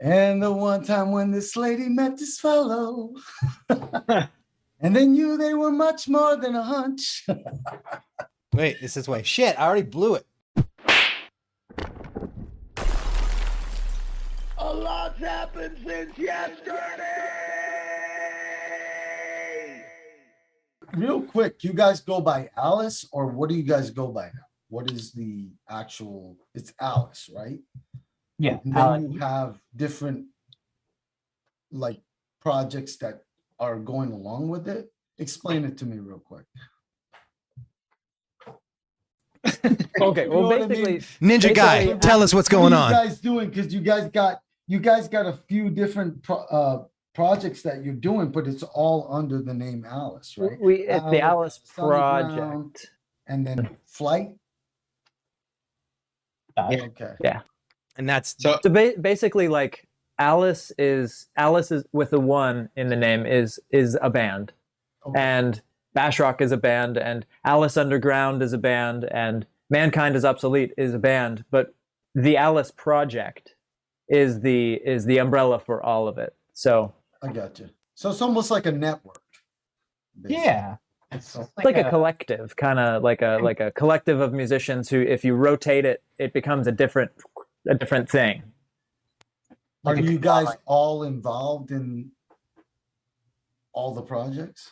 And the one time when this lady met this fellow, and they knew they were much more than a hunch. Wait, this is way. Shit, I already blew it. A lot's happened since yesterday! Real quick, you guys go by Alice, or what do you guys go by now? What is the actual, it's Alice, right? Yeah. And then you have different like projects that are going along with it. Explain it to me real quick. Okay, well, You know what I basically, mean? Ninja guy, tell us what's going on. What are you guys doing? Because you guys got a few different projects that you're doing, but it's all under the name Alice, right? it's the Alice Underground, project. and then Flight. Okay. Yeah. And that's So basically, like Alice is with the one in the name is a band, Okay. and BASHrock is a band, and Alice Underground is a band, and Mankind is Obsolete is a band. But the Alice project is the umbrella for all of it. So I got you. So it's almost like a network. basically. Yeah. it's like a collective, kind of like a collective of musicians who, if you rotate it, it becomes a different thing. Are you guys all involved in all the projects?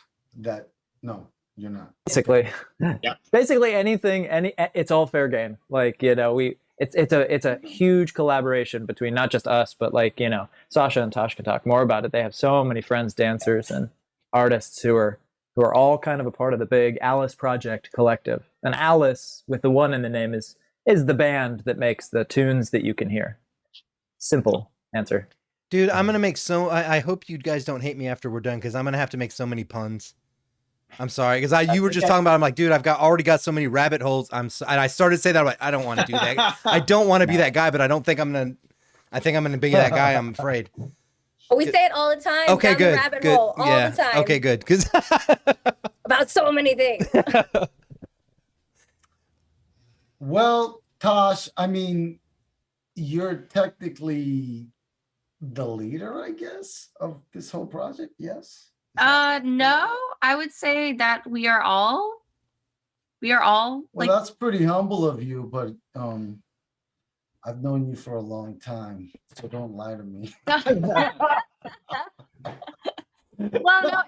No, you're not. Basically, Yeah. basically anything, it's all fair game. Like, you know, it's a huge collaboration between not just us, but like, you know, Sasha and Tosh can talk more about it. They have so many friends, dancers, and artists who are all kind of a part of the big Alice Project collective. And Alice, with the one in the name, is the band that makes the tunes that you can hear. Simple answer. dude, I'm gonna make I hope you guys don't hate me after we're done, because I'm gonna have to make so many puns. I'm sorry, because you were just talking about, I'm like, dude, I've already got so many rabbit holes. And I started to say that, I'm like, I don't want to do that. I don't want to be that guy, but I think I'm gonna be that guy, I'm afraid. We say it all the time. Okay, down good. The rabbit Good. hole, all yeah. the time. Okay, good. Because about so many things. Well, Tosh, I mean, you're technically the leader, I guess, of this whole project. Yes. No, I would say that we are all Well, like, that's pretty humble of you, but I've known you for a long time, so don't lie to me. well, no,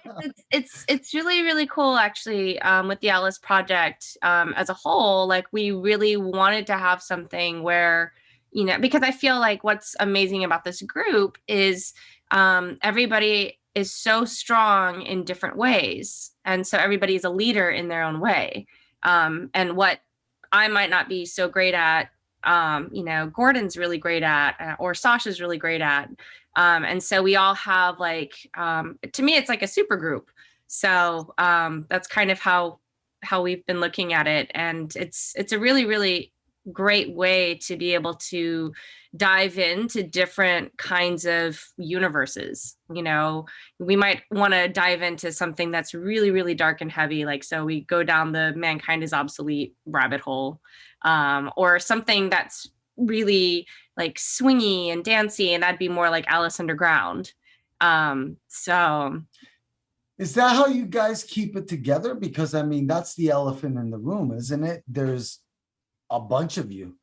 it's really, really cool actually, with the Alice project, as a whole. Like, we really wanted to have something where, you know, because I feel like what's amazing about this group is, everybody is so strong in different ways. And so everybody's a leader in their own way. And what I might not be so great at, you know, Gordon's really great at, or Sasha's really great at. And so we all have like, to me, it's like a super group. So that's kind of how we've been looking at it. And it's a really, really great way to be able to dive into different kinds of universes. You know, we might want to dive into something that's really, really dark and heavy. Like, so we go down the Mankind is Obsolete rabbit hole, or something that's really like swingy and dancey, and that'd be more like Alice Underground. So Is that how you guys keep it together? Because I mean, that's the elephant in the room, isn't it? There's a bunch of you.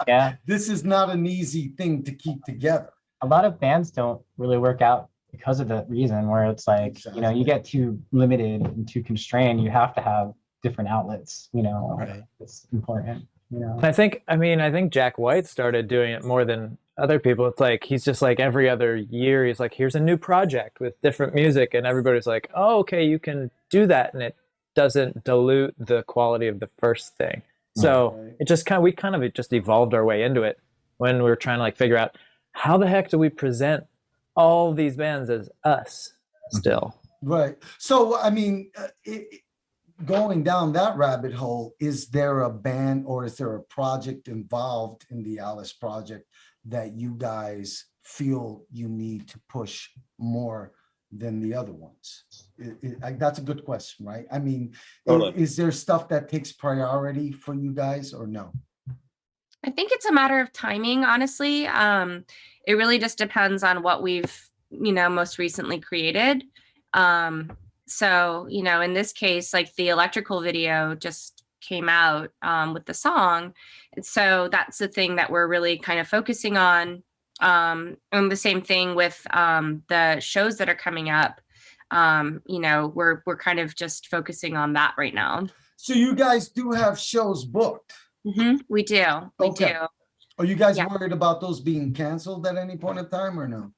Yeah. This is not an easy thing to keep together. A lot of bands don't really work out because of that reason, where it's like, you know, you get too limited and too constrained. You have to have different outlets, you know. Right. It's important, you know. I think Jack White started doing it more than other people. It's like, he's just like every other year, he's like, here's a new project with different music. And everybody's like, oh, okay, you can do that. And it doesn't dilute the quality of the first thing. So Right. it just we kind of just evolved our way into it when we were trying to like figure out how the heck do we present all these bands as us still. Right. So, I mean, going down that rabbit hole, is there a band or is there a project involved in the Alice project that you guys feel you need to push more than the other ones? That's a good question, right? I mean, Totally. is there stuff that takes priority for you guys or no? I think it's a matter of timing, honestly. it really just depends on what we've, most recently created. So, in this case, like the electrical video just came out with the song. And so that's the thing that we're really kind of focusing on. And the same thing with the shows that are coming up. We're kind of just focusing on that right now. So you guys do have shows booked. We do. We Okay. do. Are you guys Yeah. worried about those being canceled at any point in time or no?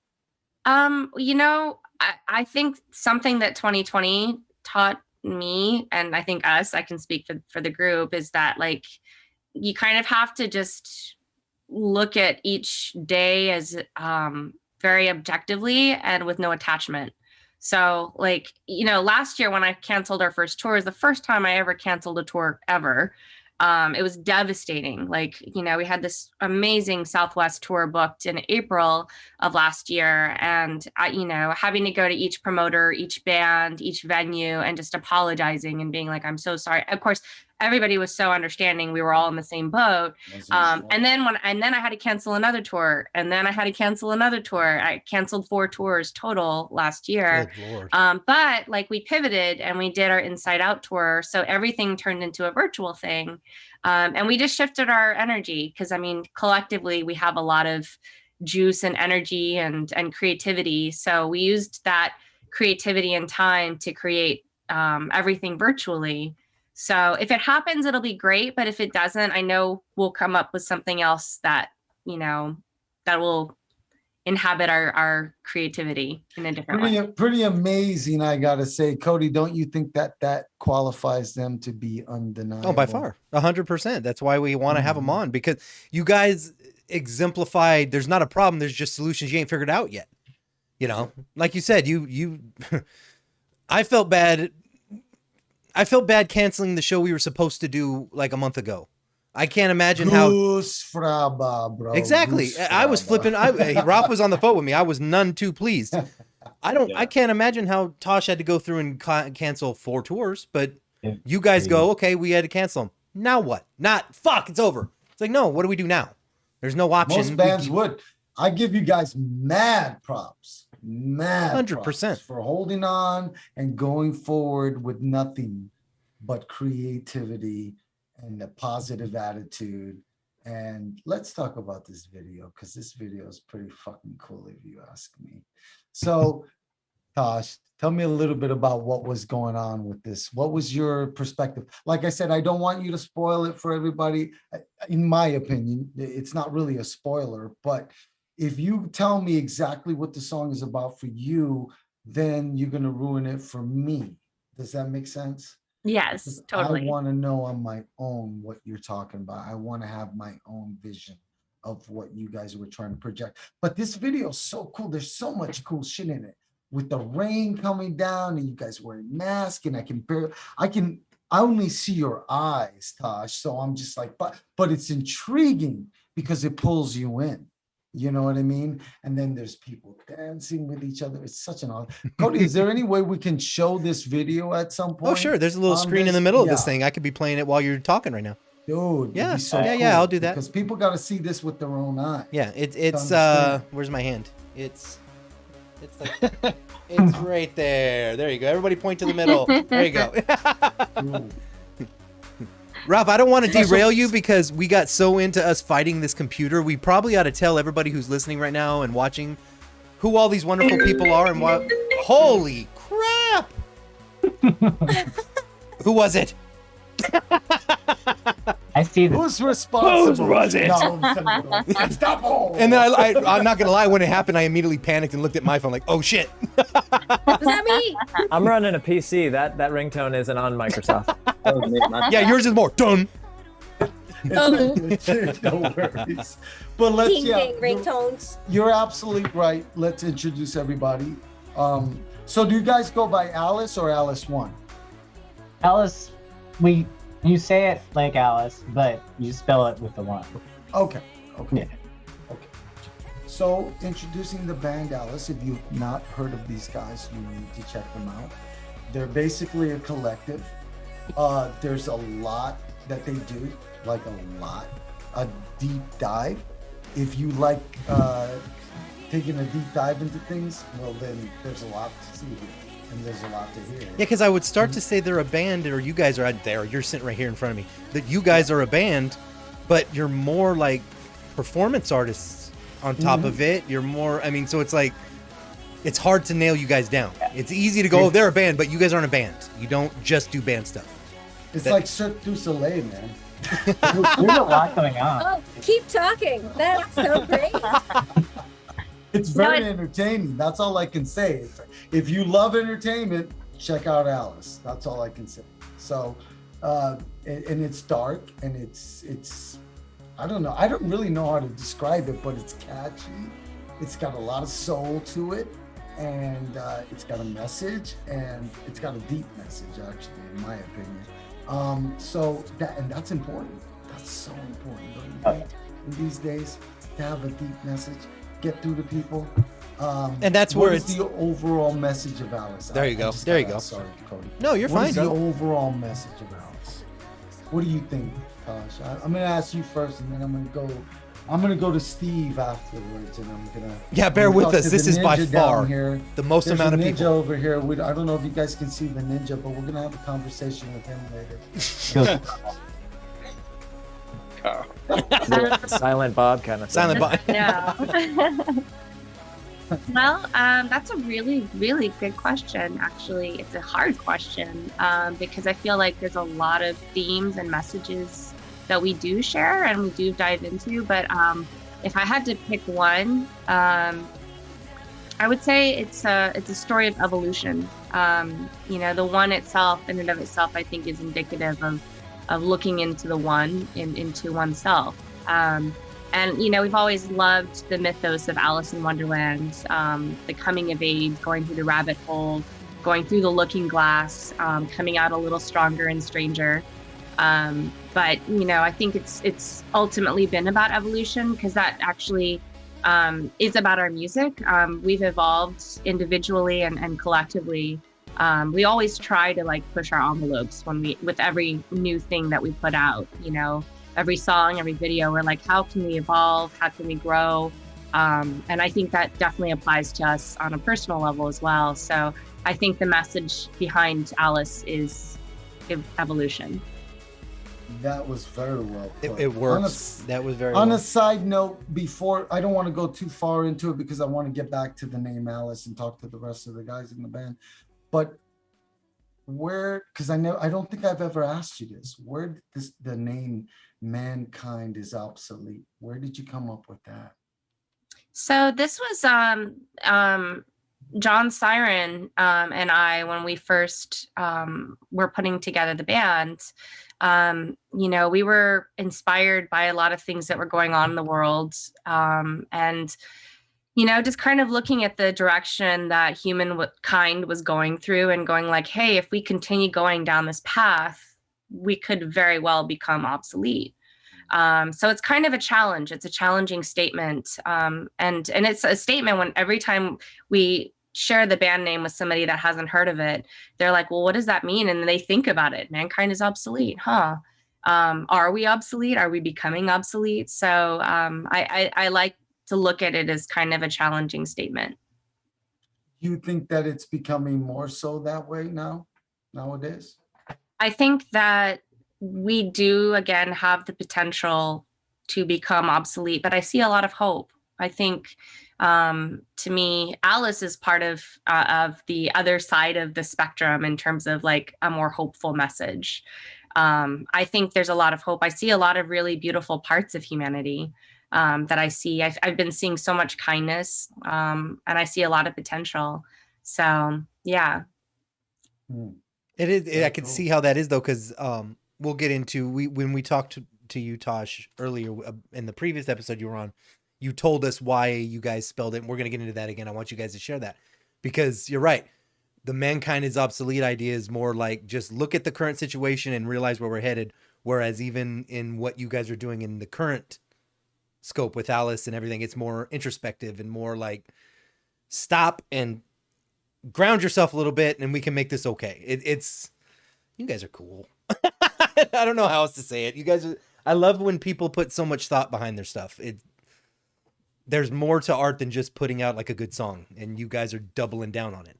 I think something that 2020 taught me, and I think us, I can speak for the group, is that like you kind of have to just look at each day as very objectively and with no attachment. So like, last year when I canceled our first tour, is the first time I ever canceled a tour ever. It was devastating. Like, we had this amazing Southwest tour booked in April of last year. And, having to go to each promoter, each band, each venue, and just apologizing and being like, I'm so sorry. Of course, everybody was so understanding. We were all in the same boat. And then I had to cancel another tour, and then I had to cancel another tour. I canceled 4 tours total last year. Good Lord. But like we pivoted and we did our Inside Out tour. So everything turned into a virtual thing. And we just shifted our energy because, collectively, we have a lot of juice and energy and creativity. So we used that creativity and time to create everything virtually. So if it happens, it'll be great. But if it doesn't, I know we'll come up with something else that, that will inhabit our creativity in a different way. Pretty amazing, I gotta say. Cody, don't you think that qualifies them to be undeniable? Oh, by far, 100%. That's why we want to have them on, because you guys exemplified there's not a problem, there's just solutions you ain't figured out yet. Like you said, you I felt bad canceling the show we were supposed to do like a month ago. I can't imagine how. Goose fraba, bro. Exactly. Goose I was fraba. flipping. Rob was on the phone with me. I was none too pleased. I can't imagine how Tosh had to go through and cancel 4 tours, but you guys go, okay, we had to cancel them. Now what? Fuck, it's over. It's like, no, what do we do now? There's no option. Most bands would. I give you guys mad props. 100% props for holding on and going forward with nothing but creativity and a positive attitude. And let's talk about this video, because this video is pretty fucking cool if you ask me. So Tosh, tell me a little bit about what was going on with this. What was your perspective? Like I said, I don't want you to spoil it for everybody. In my opinion, it's not really a spoiler, but if you tell me exactly what the song is about for you, then you're going to ruin it for me. Does that make sense? Yes, totally. I want to know on my own what you're talking about. I want to have my own vision of what you guys were trying to project. But this video is so cool. There's so much cool shit in it, with the rain coming down and you guys wearing masks, and I only see your eyes, Tosh. So I'm just like, but it's intriguing because it pulls you in. You know what I mean? And then there's people dancing with each other. It's such an odd. Cody, is there any way we can show this video at some point? Oh, sure. There's a little screen in the middle of this thing. I could be playing it while you're talking right now. Dude, yeah, so yeah, cool, I'll do that. Because people got to see this with their own eyes. Yeah, it's where's my hand? It's like, it's right there. There you go. Everybody point to the middle. There you go. Rob, I don't want to derail you because we got so into us fighting this computer. We probably ought to tell everybody who's listening right now and watching who all these wonderful people are and what. Holy crap! Who was it? I see this. Who's responsible? Who was it? No, stop all. And then I'm not gonna lie. When it happened, I immediately panicked and looked at my phone like, "Oh shit!" Was that me? I'm running a PC. That ringtone isn't on Microsoft. Yeah, yours is more done. No worries. But let's Ding ding ringtones. You're absolutely right. Let's introduce everybody. So do you guys go by Alice or Alice1? Alice, you say it like Alice, but you spell it with the 1. Okay. Yeah. Okay. So introducing the band Alice. If you've not heard of these guys, you need to check them out. They're basically a collective. There's a lot that they do, like a deep dive. If you like taking a deep dive into things, well, then there's a lot to see here, and there's a lot to hear. Yeah, because I would start to say they're a band, or you guys are out there. You're sitting right here in front of me. That you guys are a band, but you're more like performance artists on top of it. You're more. I mean, so it's like it's hard to nail you guys down. It's easy to go, oh, they're a band, but you guys aren't a band. You don't just do band stuff. It's like Cirque du Soleil, man. There's a lot going on. Oh, keep talking. That's so great. It's very entertaining. That's all I can say. If you love entertainment, check out Alice. That's all I can say. So, and it's dark, and it's I don't know. I don't really know how to describe it, but it's catchy. It's got a lot of soul to it, and it's got a message, and it's got a deep message, actually, in my opinion. So that's important. That's so important, don't you think, in these days, to have a deep message, get through to people. And that's where it's the overall message of Alice. There you go. There you go. Sorry, Cody. No, you're fine. What is the overall message of Alice? What do you think, Tosh? I'm gonna ask you first, and then I'm gonna go to Steve afterwards, and I'm gonna bear with talk us. to This the is by ninja far down here. the most There's amount of a ninja people over here. I don't know if you guys can see the ninja, but we're gonna have a conversation with him later. Silent Bob kind of thing. Silent Bob. No. Well, that's a really, really good question. Actually, it's a hard question because I feel like there's a lot of themes and messages that we do share and we do dive into. But if I had to pick one, I would say it's a story of evolution. The one itself, in and of itself, I think is indicative of looking into the one, into oneself. And, we've always loved the mythos of Alice in Wonderland, the coming of age, going through the rabbit hole, going through the looking glass, coming out a little stronger and stranger. But, I think it's ultimately been about evolution because that actually is about our music. We've evolved individually and collectively. We always try to push our envelopes with every new thing that we put out, every song, every video, we're like, how can we evolve? How can we grow? And I think that definitely applies to us on a personal level as well. So I think the message behind Alice is evolution. That was very well put. It works. That was very on well. a side note, before, I don't want to go too far into it because I want to get back to the name Alice and talk to the rest of the guys in the band. But because I don't think I've ever asked you this, where did the name Mankind is Obsolete, where did you come up with that? So this was John Siren and I, when we first were putting together the band, we were inspired by a lot of things that were going on in the world. And just kind of looking at the direction that humankind was going through and going like, hey, if we continue going down this path, we could very well become obsolete. So it's kind of a challenge. It's a challenging statement. And it's a statement when every time we share the band name with somebody that hasn't heard of it, they're like, well, what does that mean? And then they think about it. Mankind is obsolete, huh? Are we obsolete? Are we becoming obsolete? So I like to look at it as kind of a challenging statement. You think that it's becoming more so that way nowadays? I think that we do, again, have the potential to become obsolete, but I see a lot of hope. I think, to me, Alice is part of the other side of the spectrum in terms of a more hopeful message. I think there's a lot of hope. I see a lot of really beautiful parts of humanity that I see. I've been seeing so much kindness, and I see a lot of potential. So, yeah. It is. I can see how that is though, because we'll get into when we talked to you, Tosh, earlier in the previous episode you were on. You told us why you guys spelled it, and we're gonna get into that again. I want you guys to share that because you're right. The Mankind is Obsolete idea is more like just look at the current situation and realize where we're headed. Whereas even in what you guys are doing in the current scope with Alice and everything, it's more introspective and more like stop and ground yourself a little bit and we can make this okay. It's you guys are cool. I don't know how else to say it. You guys are, I love when people put so much thought behind their stuff. there's more to art than just putting out like a good song, and you guys are doubling down on it.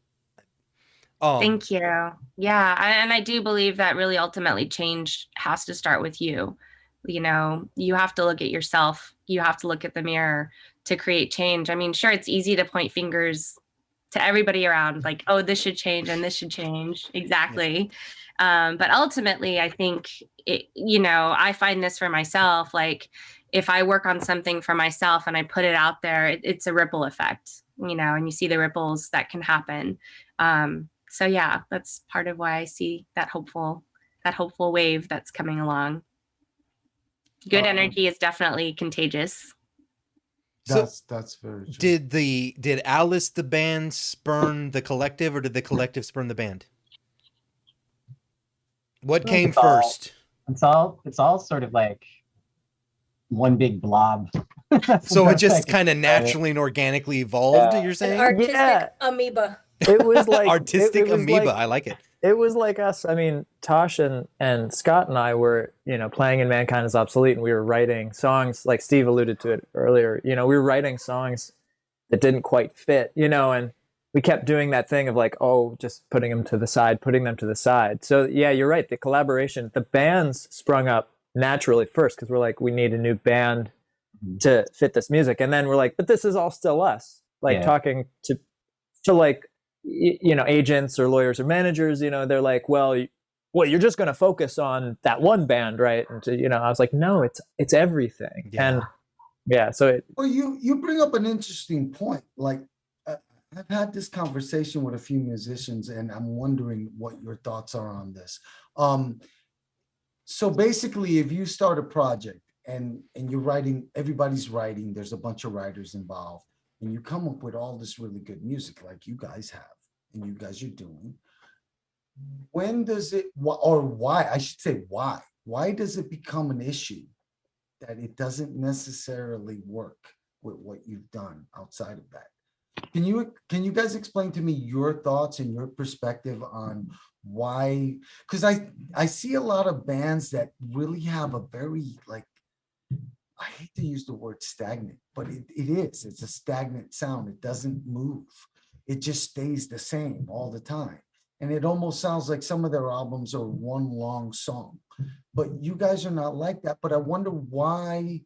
Thank you. Yeah, and I do believe that really ultimately change has to start with you. You know, you have to look at yourself. You have to look at the mirror to create change. I mean, sure, it's easy to point fingers to everybody around, like, oh, this should change and this should change. Exactly. But ultimately, I think, I find this for myself, like, if I work on something for myself and I put it out there, it's a ripple effect, and you see the ripples that can happen. So yeah, that's part of why I see that hopeful wave that's coming along. Good energy is definitely contagious. That's very true. Did Alice the band spurn the collective, or did the collective spurn the band? What came first? It's all sort of like one big blob. So it just kind of naturally and organically evolved, Yeah. you're saying? An artistic amoeba. It was like Artistic it was amoeba. like- I like it. It was like us. I mean, Tosh and Scott and I were, playing in Mankind is Obsolete, and we were writing songs, like Steve alluded to it earlier. We were writing songs that didn't quite fit, and we kept doing that thing of like, oh, just putting them to the side. So yeah, you're right. The collaboration, the bands sprung up naturally first, because we're like, we need a new band to fit this music. And then we're like, but this is all still us, like talking to like, agents or lawyers or managers, they're like, well, you're just going to focus on that one band, right? And I was like, no, it's everything. Yeah. And yeah, so Well, you bring up an interesting point. Like, I've had this conversation with a few musicians, and I'm wondering what your thoughts are on this. So basically, if you start a project and you're writing, everybody's writing, there's a bunch of writers involved, and you come up with all this really good music like you guys have and you guys are doing, when does it, or why, I should say why does it become an issue that it doesn't necessarily work with what you've done outside of that? Can you guys explain to me your thoughts and your perspective on why? Because I see a lot of bands that really have a very, like, I hate to use the word stagnant, but it's a stagnant sound. It doesn't move. It just stays the same all the time. And it almost sounds like some of their albums are one long song, but you guys are not like that. But I wonder why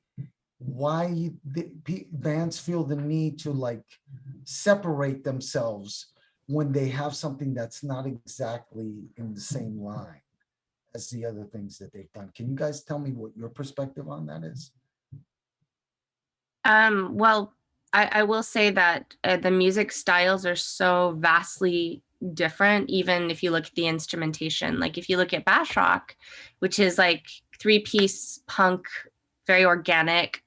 bands feel the need to like separate themselves when they have something that's not exactly in the same line as the other things that they've done. Can you guys tell me what your perspective on that is? Well, I will say that the music styles are so vastly different, even if you look at the instrumentation. Like if you look at BASHrock, which is like 3-piece punk, very organic,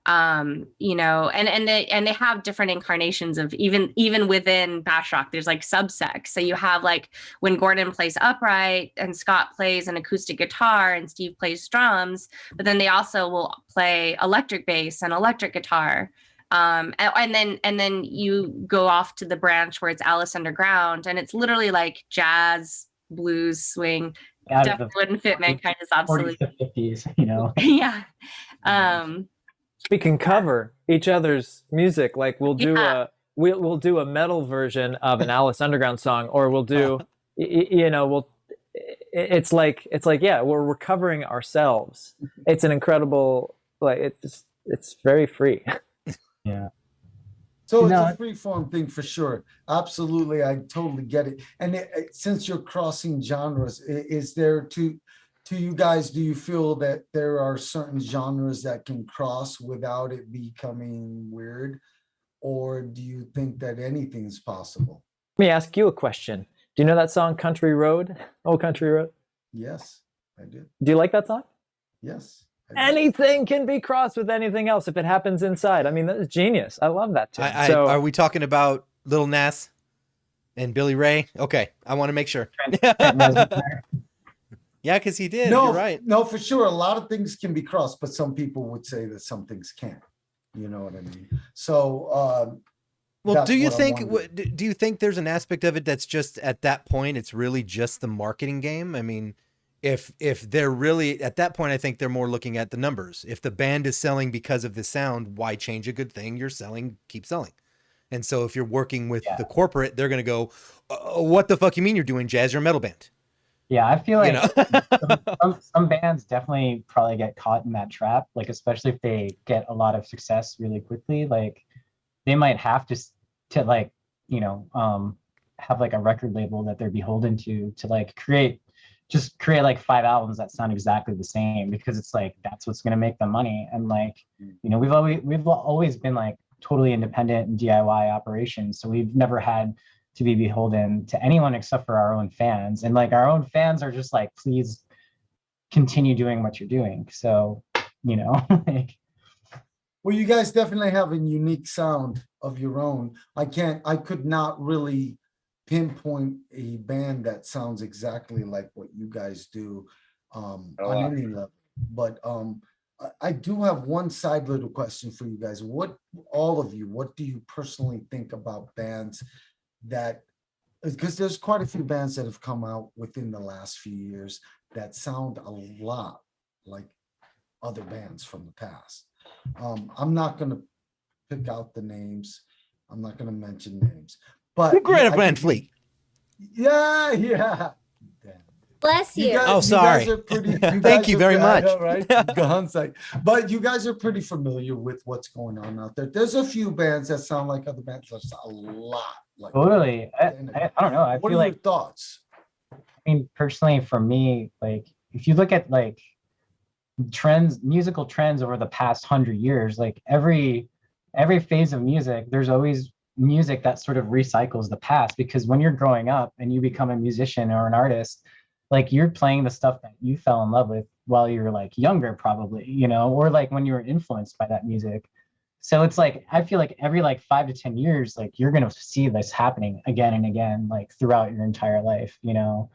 and they have different incarnations of even within BASHrock, there's like subsects. So you have like when Gordon plays upright and Scott plays an acoustic guitar and Steve plays drums, but then they also will play electric bass and electric guitar. And then you go off to the branch where it's Alice Underground, and it's literally like jazz, blues, swing. Definitely wouldn't fit Mankind is Obsolete. 40s to 50s, Yeah. we can cover each other's music. Like we'll do we'll do a metal version of an Alice Underground song, or we'll do it's like yeah, we're covering ourselves. It's an incredible, like it's very free. Yeah. So it's a free form thing for sure. Absolutely. I totally get it. And since you're crossing genres, is there to you guys, do you feel that there are certain genres that can cross without it becoming weird? Or do you think that anything's possible? Let me ask you a question. Do you know that song Country Road? Old Country Road? Yes, I do. Do you like that song? Yes. Anything can be crossed with anything else if it happens inside. I mean, that is genius. I love that too. So, are we talking about Lil Nas and Billy Ray? Okay, I want to make sure. Yeah, because he did. You're right. No, for sure. A lot of things can be crossed, but some people would say that some things can't. You know what I mean? So, well, do you think there's an aspect of it that's just at that point, it's really just the marketing game? I mean, if they're really at that point, I think they're more looking at the numbers. If the band is selling because of the sound, why change a good thing? You're selling, keep selling. And so if you're working with the corporate, they're going to go, what the fuck you mean you're doing jazz? You're a metal band. Yeah, I feel like You know? some bands definitely probably get caught in that trap, like especially if they get a lot of success really quickly. Like they might have to like, you know, have like a record label that they're beholden to like create like 5 albums that sound exactly the same, because it's like that's what's going to make them money. And like, you know, we've always been like totally independent and DIY operations, so we've never had to be beholden to anyone except for our own fans. And like our own fans are just like, please continue doing what you're doing. So, you know, like, Well, you guys definitely have a unique sound of your own. I could not really pinpoint a band that sounds exactly like what you guys do on any level. But I do have one side little question for you guys. All of you, what do you personally think about bands that, because there's quite a few bands that have come out within the last few years that sound a lot like other bands from the past. I'm not going to pick out the names. I'm not going to mention names. But Greta Van Fleet. Yeah. Damn. Bless you. Sorry. Thank you very much. Right? Gunsight. But you guys are pretty familiar with what's going on out there. There's a few bands that sound like other bands. There's a lot. Like totally. I don't know. I what feel are like your thoughts? I mean, personally, for me, like if you look at like musical trends over the past 100 years, like every phase of music, there's always music that sort of recycles the past, because when you're growing up and you become a musician or an artist, like you're playing the stuff that you fell in love with while you were like younger, probably, you know, or like when you were influenced by that music. So it's like, I feel like every like 5 to 10 years, like you're going to see this happening again and again, like throughout your entire life, you know?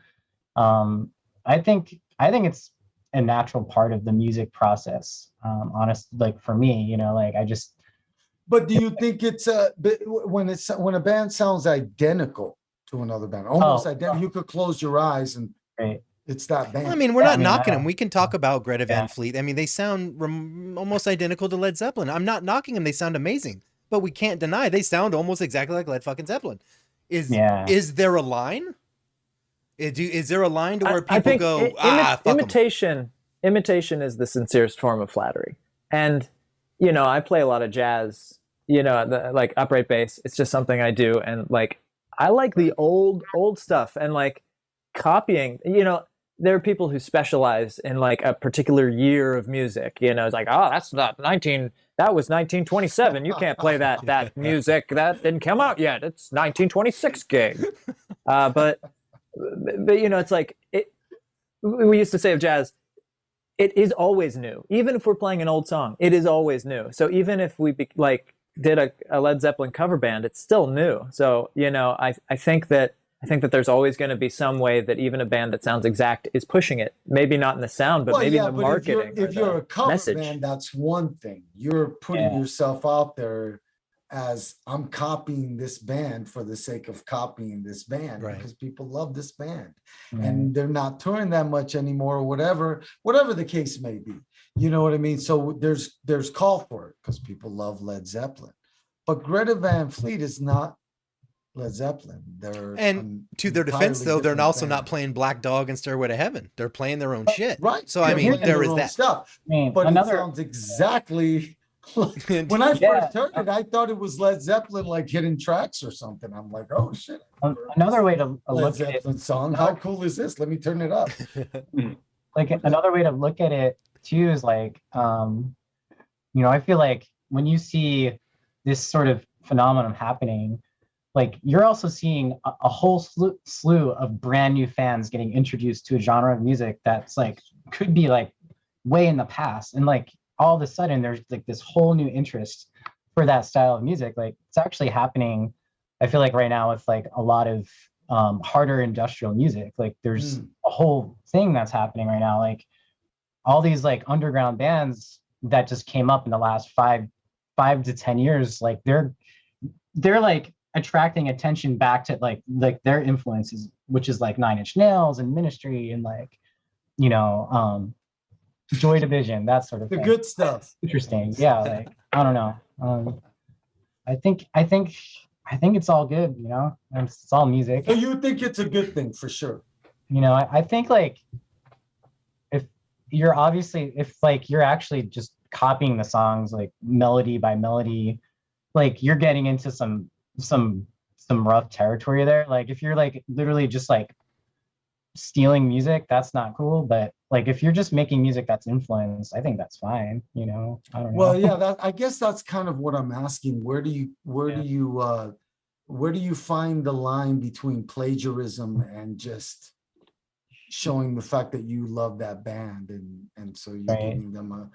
I think it's a natural part of the music process. Like for me, you know, like I just. But do you think it's when a band sounds identical to another band, almost identical, you could close your eyes and it's that band. I mean, we're not knocking them. We can talk about Greta Van Fleet. I mean, they sound almost identical to Led Zeppelin. I'm not knocking them. They sound amazing, but we can't deny they sound almost exactly like Led fucking Zeppelin. Is there a line? Is there a line to where people go, imitation is the sincerest form of flattery. And, you know, I play a lot of jazz, you know, like upright bass. It's just something I do. And like, I like the old stuff, and like copying, you know, there are people who specialize in like a particular year of music, you know, it's like, oh, that was 1927. You can't play that music. That didn't come out yet. It's 1926 gig. But you know, it's like, we used to say of jazz, it is always new. Even if we're playing an old song, it is always new. So even if we did a Led Zeppelin cover band, it's still new. So, you know, I think that there's always going to be some way that even a band that sounds exact is pushing it. Maybe not in the sound, but maybe in the marketing. If you're a cover message. band, that's one thing. You're putting yourself out there as, I'm copying this band for the sake of copying this band, because people love this band, and they're not touring that much anymore, or whatever the case may be. You know what I mean? So there's call for it because people love Led Zeppelin, but Greta Van Fleet is not Led Zeppelin. And to their defense, though, they're also not playing Black Dog and Stairway to Heaven. They're playing their own shit. Right. So I mean, there is that stuff. But it sounds exactly. When I first heard it, I thought it was Led Zeppelin, like hidden tracks or something. I'm like, oh shit. Another way to Led look Zeppelin at it, song. How cool is this? Let me turn it up. like another way to look at it too is like, you know, I feel like when you see this sort of phenomenon happening, like you're also seeing a whole slew of brand new fans getting introduced to a genre of music that's like could be like way in the past, and like all of a sudden there's like this whole new interest for that style of music. Like it's actually happening, I feel like right now, with like a lot of harder industrial music. Like there's a whole thing that's happening right now, like all these like underground bands that just came up in the last five to 10 years. Like they're like attracting attention back to like their influences, which is like Nine Inch Nails and Ministry and like Joy Division, that sort of The thing. good stuff. Interesting. Yeah, like I don't know. I think it's all good, it's all music. So you think it's a good thing for sure? I think like if you're actually just copying the songs like melody by melody, like you're getting into some rough territory there. Like if you're like literally just like stealing music, that's not cool. But like if you're just making music that's influenced, I think that's fine. I don't know. Well, yeah, I guess that's kind of what I'm asking. Where do you find the line between plagiarism and just showing the fact that you love that band and so you're giving them a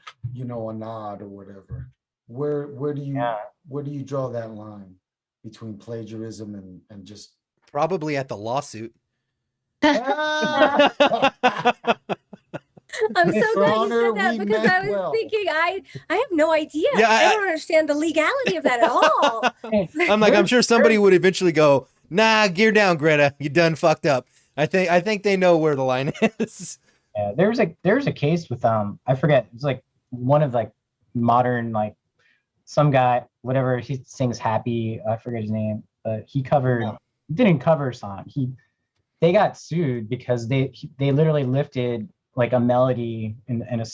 nod or whatever? Where do you draw that line between plagiarism and just Probably at the lawsuit. Ah! I'm so Your glad Honor, you said that we because meant I was well. thinking I have no idea. Yeah, I don't understand the legality of that at all. I'm like, I'm sure somebody would eventually go, nah, gear down, Greta. You done fucked up. I think they know where the line is. Yeah, there's a case with I forget, it's like one of like modern, like some guy, whatever, he sings Happy, I forget his name, but he didn't cover a song. They got sued because they literally lifted like a melody and a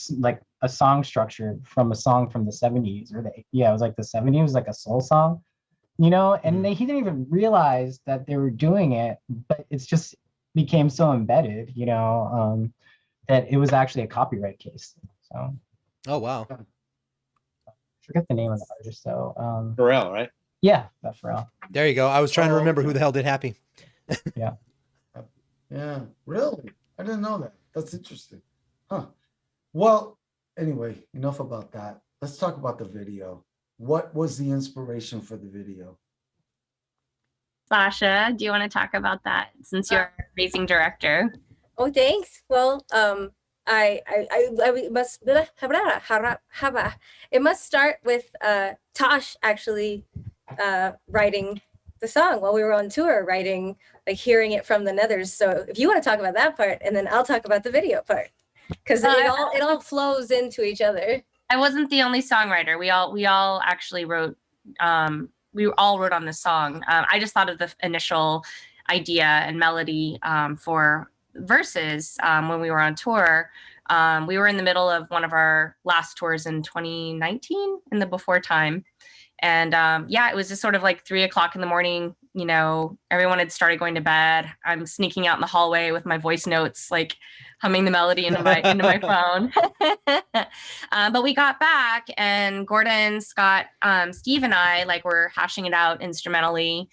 song structure from a song from the 70s it was like the 70s, it was like a soul song, and he didn't even realize that they were doing it, but it's just became so embedded, that it was actually a copyright case. So Oh, wow. I forget the name of the artist though. Pharrell, right? Yeah, that's Pharrell. There you go. I was trying to remember who the hell did Happy. Yeah. Yeah, really? I didn't know that. That's interesting. Huh. Well, anyway, enough about that. Let's talk about the video. What was the inspiration for the video? Sasha, do you want to talk about that since you're an amazing director? Oh, thanks. Well, I must it must start with Tosh actually writing the song while we were on tour, hearing it from the nethers. So if you want to talk about that part, and then I'll talk about the video part, because it all flows into each other. I wasn't the only songwriter. We all actually wrote. We all wrote on this song. I just thought of the initial idea and melody for verses when we were on tour. We were in the middle of one of our last tours in 2019, in the before time. And it was just sort of like 3 o'clock in the morning, everyone had started going to bed. I'm sneaking out in the hallway with my voice notes, like humming the melody into my phone. But we got back and Gordon, Scott, Steve and I were hashing it out instrumentally,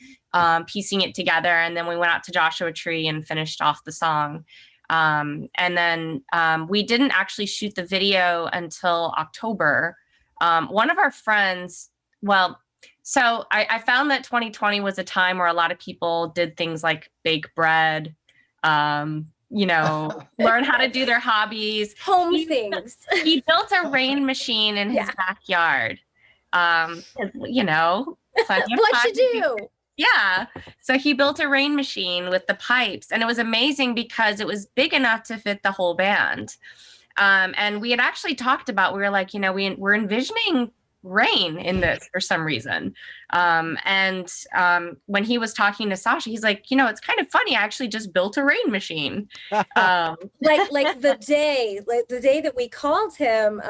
piecing it together. And then we went out to Joshua Tree and finished off the song. And then we didn't actually shoot the video until October. One of our friends, so I found that 2020 was a time where a lot of people did things like bake bread, learn how to do their hobbies. Home things. He built a rain machine in his backyard. What you do? Yeah. So he built a rain machine with the pipes, and it was amazing because it was big enough to fit the whole band. And we had actually talked about, we were like, we're envisioning rain in this for some reason. When he was talking to Sasha, he's like, it's kind of funny. I actually just built a rain machine. like the day that we called him,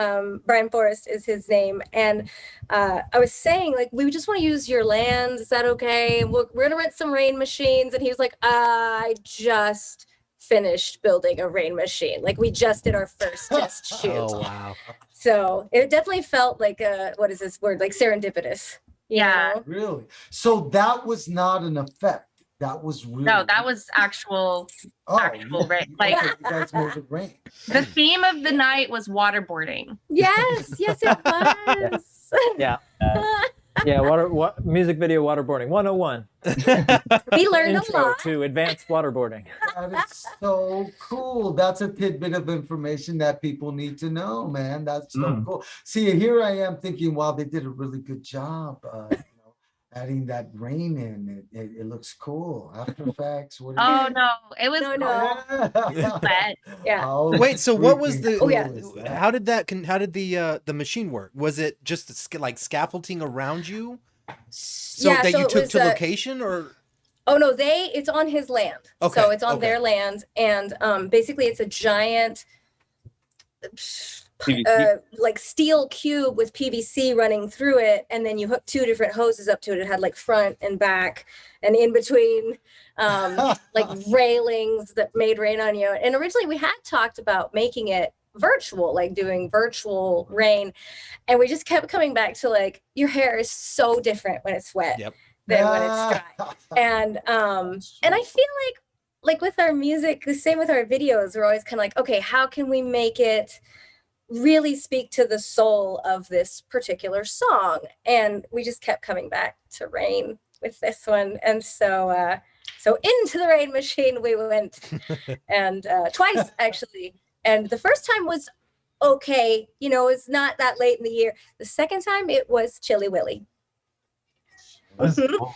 Brian Forrest is his name. And I was saying, we just want to use your land. Is that okay? We're going to rent some rain machines. And he was like, I just finished building a rain machine. We just did our first test shoot. Oh, wow. So it definitely felt like what is this word? Serendipitous. Yeah. Really? So that was not an effect. That was real. No, that was actual rain. You guys made it rain. The theme of the night was waterboarding. Yes, it was. Yeah. Music video waterboarding 101. We learned a Intro lot. to advanced waterboarding. That is so cool. That's a tidbit of information that people need to know, man. That's so cool. See, here I am thinking, wow, they did a really good job. adding that rain in, it looks cool. After Effects, what Oh no, it was No. wet. Yeah. How Wait, so what was freaking the? Oh, yeah. cool is that? How did how did the machine work? Was it just like scaffolding around you, so Yeah, that you it took was, to location, or? oh no, it's on his land. Okay, So it's on okay. their land. And basically it's a giant like steel cube with PVC running through it, and then you hook two different hoses up to it. It had like front and back, and in between like railings that made rain on you. And originally we had talked about making it virtual, like doing virtual rain, and we just kept coming back to like, your hair is so different when it's wet Yep. than when it's dry. And I feel like with our music, the same with our videos, we're always kind of like, okay, how can we make it really speak to the soul of this particular song? And we just kept coming back to rain with this one. And so into the rain machine we went, and twice actually. And the first time was okay, it's not that late in the year. The second time it was Chilly Willy. That's Mhm. cool.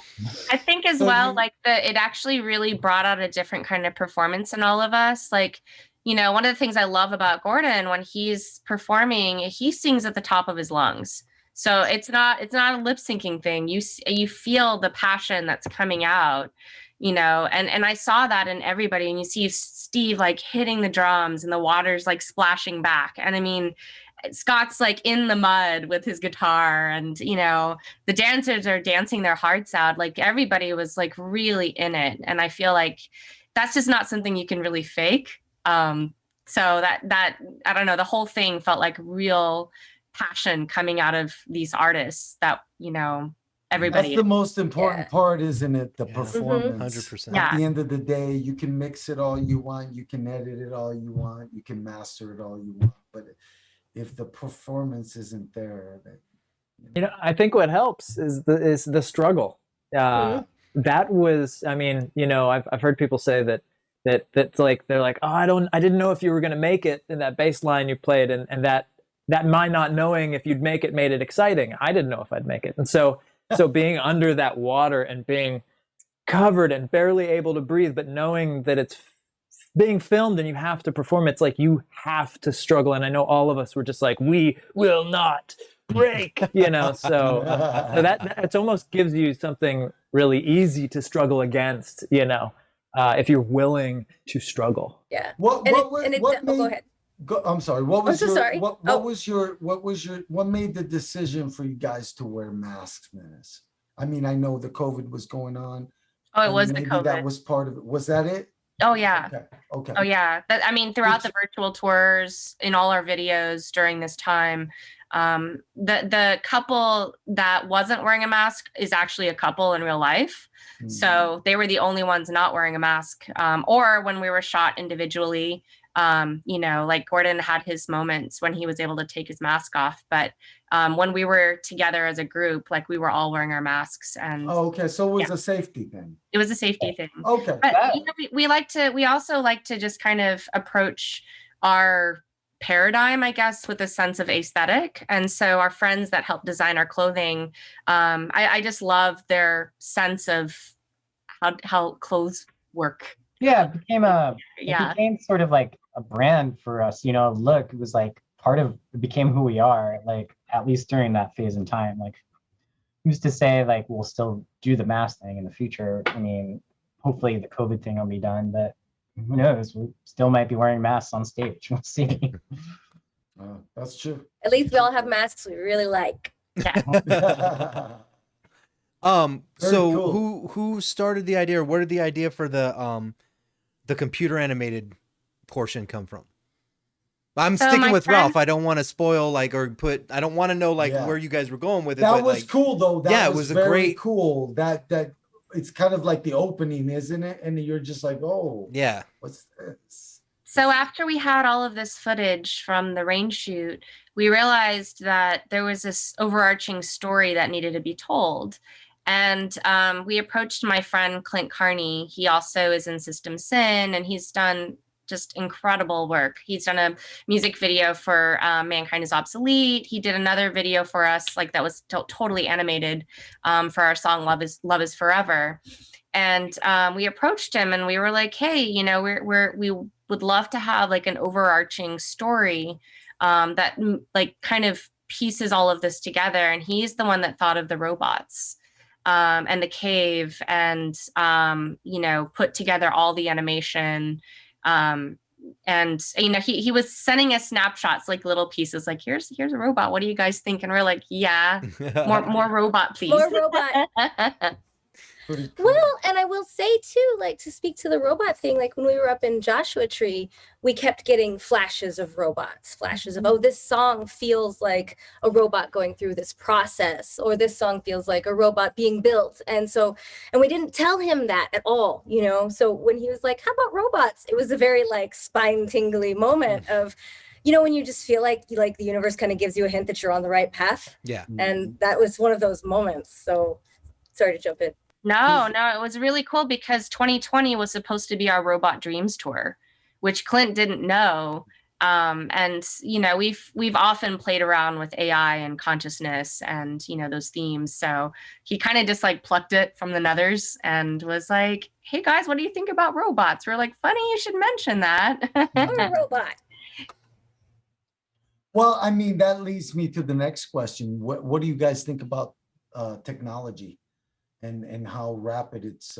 I think as So well, you- like it actually really brought out a different kind of performance in all of us. Like, one of the things I love about Gordon when he's performing, he sings at the top of his lungs. So it's not a lip syncing thing. You feel the passion that's coming out, and I saw that in everybody. And you see Steve like hitting the drums and the water's like splashing back. And I mean, Scott's like in the mud with his guitar, and the dancers are dancing their hearts out. Like everybody was like really in it, and I feel like that's just not something you can really fake. So that I don't know, the whole thing felt like real passion coming out of these artists that everybody. That's the most important part, isn't it? The Yeah. performance. 100%. At Yeah. the end of the day, you can mix it all you want, you can edit it all you want, you can master it all you want, but if the performance isn't there, then I think what helps is the struggle. That was, I mean, I've heard people say that's like, they're like, oh, I didn't know if you were going to make it in that bass line you played, and that my not knowing if you'd make it made it exciting. I didn't know if I'd make it, and so being under that water and being covered and barely able to breathe, but knowing that it's being filmed and you have to perform, it's like you have to struggle. And I know all of us were just like, we will not break, so that it almost gives you something really easy to struggle against, if you're willing to struggle. Yeah. what And what it, what and it, oh, go made, ahead. I'm sorry, what was so your sorry. what Oh. was your what made the decision for you guys to wear masks, Menace? I mean, I know the COVID was going on. Oh, it and was the maybe COVID. that was part of it. Was that it? Oh yeah. Okay. Oh yeah. I mean, throughout the virtual tours, in all our videos during this time, the couple that wasn't wearing a mask is actually a couple in real life. Mhm. So they were the only ones not wearing a mask. Or when we were shot individually, like Gordon had his moments when he was able to take his mask off. But when we were together as a group, like we were all wearing our masks, and Oh, okay, so it was a safety thing. it was a safety thing. Okay. But we also like to just kind of approach our paradigm, I guess, with a sense of aesthetic. And so our friends that help design our clothing, I just love their sense of how clothes work. Yeah, it became Yeah. it became sort of like a brand for us. Look, it was like it became who we are, like at least during that phase in time. Like, who's to say like we'll still do the mask thing in the future? I mean, hopefully the COVID thing will be done, but who knows? We still might be wearing masks on stage. We'll see. That's true. At least we all have masks we really like. So cool. who started the idea, or where did the idea for the computer animated portion come from? I'm So sticking my with friend- Ralph. I don't want to spoil I don't want to know Yeah. where you guys were going with it. That but was cool though. That yeah, it was was a very great- cool. That it's kind of like the opening, isn't it? And you're just like, oh, yeah. what's this? So after we had all of this footage from the rain shoot, we realized that there was this overarching story that needed to be told. And we approached my friend Clint Carney. He also is in System Sin, and he's done just incredible work. He's done a music video for Mankind is Obsolete. He did another video for us, like that was totally animated, for our song Love is Forever. And we approached him and we were like, hey, you know, we would love to have like an overarching story that like kind of pieces all of this together. And he's the one that thought of the robots and the cave, and you know, put together all the animation. And you know, he was sending us snapshots, like little pieces, like here's a robot. What do you guys think? And we're like, yeah, more robot, please. More robot. Pretty cool. Well, and I will say too, like to speak to the robot thing, like when we were up in Joshua Tree, we kept getting flashes of robots, flashes of, oh, this song feels like a robot going through this process, or this song feels like a robot being built. And so, and we didn't tell him that at all, you know? So when he was like, how about robots? It was a very like spine tingly moment of, you know, when you just feel like the universe kind of gives you a hint that you're on the right path. Yeah. And that was one of those moments. So sorry to jump in. No, it was really cool because 2020 was supposed to be our Robot Dreams tour, which Clint didn't know. And you know, we've often played around with AI and consciousness and, you know, those themes. So he kind of just like plucked it from the nethers and was like, hey guys, what do you think about robots? We're like, funny you should mention that. Robot. Well, I mean, that leads me to the next question. What do you guys think about technology and how rapid it's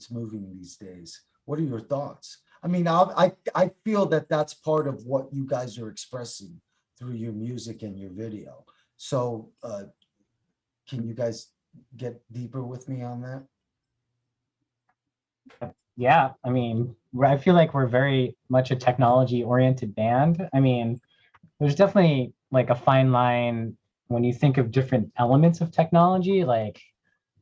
moving these days? What are your thoughts? I mean, I feel that that's part of what you guys are expressing through your music and your video. So can you guys get deeper with me on that? Yeah, I mean, I feel like we're very much a technology-oriented band. I mean, there's definitely like a fine line when you think of different elements of technology, like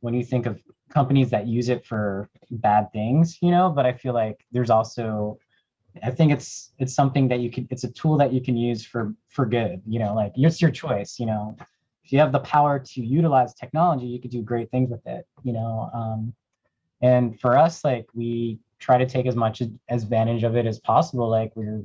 when you think of companies that use it for bad things, you know, but I feel like there's also, I think it's something that it's a tool that you can use for good, you know, like it's your choice, you know. If you have the power to utilize technology, you could do great things with it, you know. And for us, like we try to take as much advantage of it as possible. Like we're,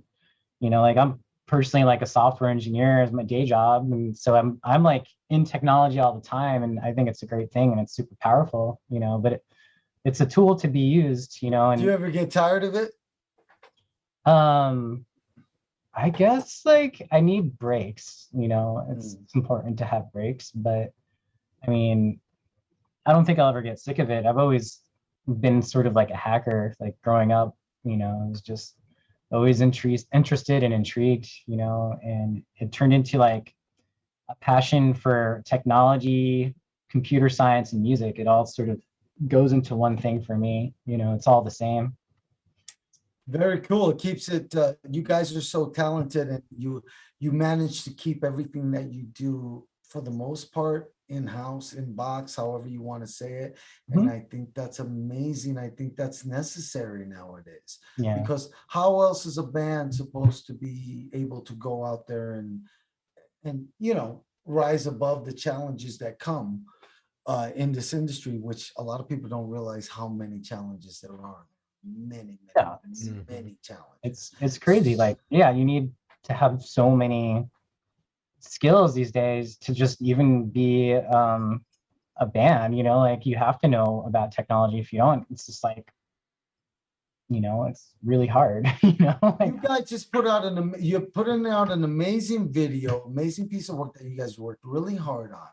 you know, like I'm personally like a software engineer as my day job, and so I'm like in technology all the time, and I think it's a great thing and it's super powerful, you know, but it's a tool to be used, you know. And do you ever get tired of it? I guess like I need breaks, you know. It's important to have breaks, but I mean, I don't think I'll ever get sick of it. I've always been sort of like a hacker, like growing up, you know. I was just always interested and intrigued, you know, and it turned into like a passion for technology, computer science, and music. It all sort of goes into one thing for me, you know. It's all the same. Very cool. It keeps it, you guys are so talented, and you manage to keep everything that you do for the most part in-house, in box, however you want to say it. And I think that's amazing. I think that's necessary nowadays. Yeah. Because how else is a band supposed to be able to go out there and you know, rise above the challenges that come in this industry, which a lot of people don't realize how many challenges there are. Many challenges. It's crazy. Like, yeah, you need to have so many skills these days to just even be a band, you know. Like you have to know about technology. If you don't, it's just like, you know, it's really hard. You know, like, you guys just put out you're putting out an amazing video, amazing piece of work that you guys worked really hard on.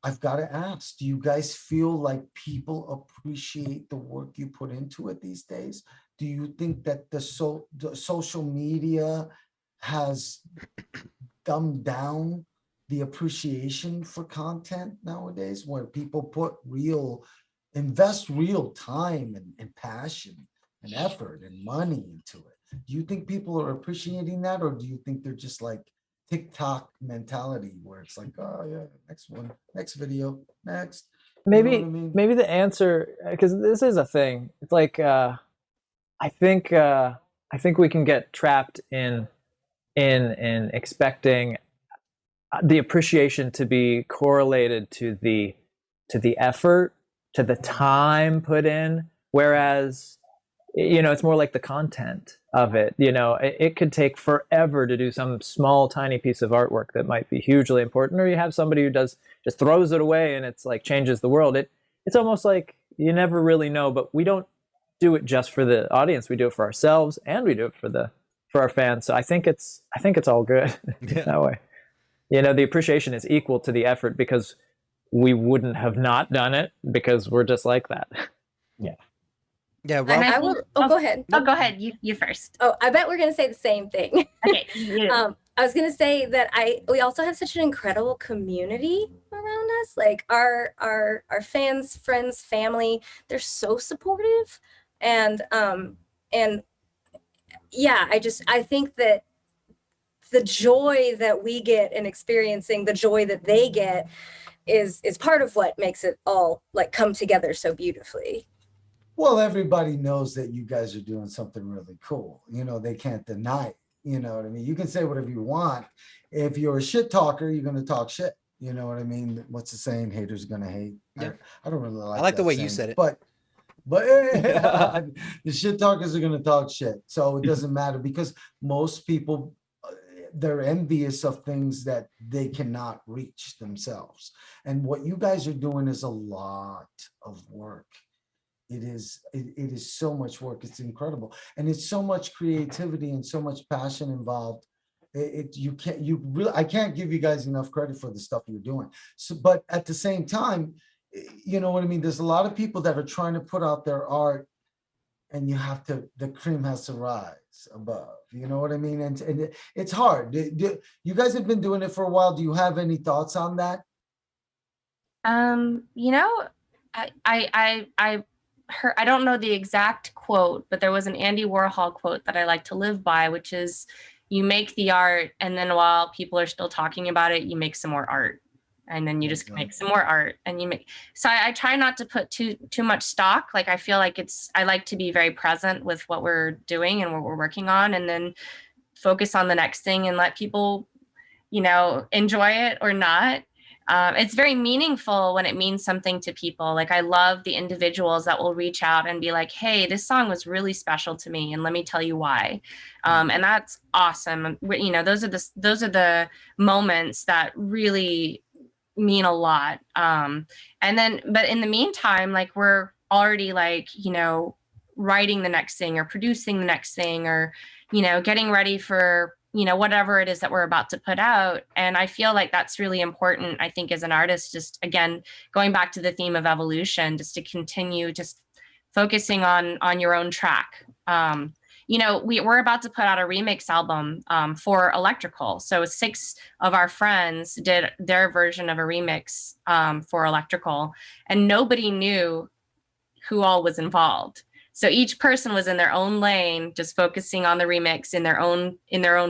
I've got to ask, do you guys feel like people appreciate the work you put into it these days? Do you think that the social media has dumbed down the appreciation for content nowadays, where people invest real time and passion and effort and money into it? Do you think people are appreciating that, or do you think they're just like TikTok mentality where it's like, oh yeah, next one, next video, next? Maybe, you know what I mean? maybe the answer, because this is a thing. It's like I think we can get trapped in expecting the appreciation to be correlated to the effort, to the time put in, whereas it's more like the content of it. It could take forever to do some small, tiny piece of artwork that might be hugely important, or you have somebody who just throws it away and it's like changes the world. It's almost like you never really know, but we don't do it just for the audience. We do it for ourselves, and we do it for our fans. So I think it's all good that way. The appreciation is equal to the effort, because we wouldn't have not done it, because we're just like that. Yeah. Yeah, Rob, And I I will. Oh, go ahead. Oh, go ahead. You first. Oh, I bet we're gonna say the same thing. Okay. I was gonna say that we also have such an incredible community around us. Like our fans, friends, family, they're so supportive, and yeah, I think that the joy that we get in experiencing the joy that they get is part of what makes it all like come together so beautifully. Well, everybody knows that you guys are doing something really cool. They can't deny it. You know what I mean? You can say whatever you want. If you're a shit talker, you're going to talk shit. You know what I mean? What's the saying? Haters are going to hate. Yeah. I don't really like I like the that way saying, you said it. But the shit talkers are going to talk shit. So it doesn't matter, because most people, they're envious of things that they cannot reach themselves. And what you guys are doing is a lot of work. It is so much work. It's incredible. And it's so much creativity and so much passion involved. I can't give you guys enough credit for the stuff you're doing. So, but at the same time, you know what I mean? There's a lot of people that are trying to put out their art, and the cream has to rise above. You know what I mean? And it's hard. You guys have been doing it for a while. Do you have any thoughts on that? I don't know the exact quote, but there was an Andy Warhol quote that I like to live by, which is, you make the art, and then while people are still talking about it, you make some more art, and then you just make some more art, and you make. So I try not to put too much stock. Like, I feel like I like to be very present with what we're doing and what we're working on, and then focus on the next thing and let people, enjoy it or not. It's very meaningful when it means something to people. Like, I love the individuals that will reach out and be like, hey, this song was really special to me, and let me tell you why. And that's awesome. Those are the moments that really mean a lot. But in the meantime, like, we're already like, writing the next thing, or producing the next thing, or, getting ready for, whatever it is that we're about to put out. And I feel like that's really important, I think, as an artist, just, again, going back to the theme of evolution, just to continue just focusing on your own track. We're about to put out a remix album for Electrical. So 6 of our friends did their version of a remix for Electrical, and nobody knew who all was involved. So each person was in their own lane, just focusing on the remix in their own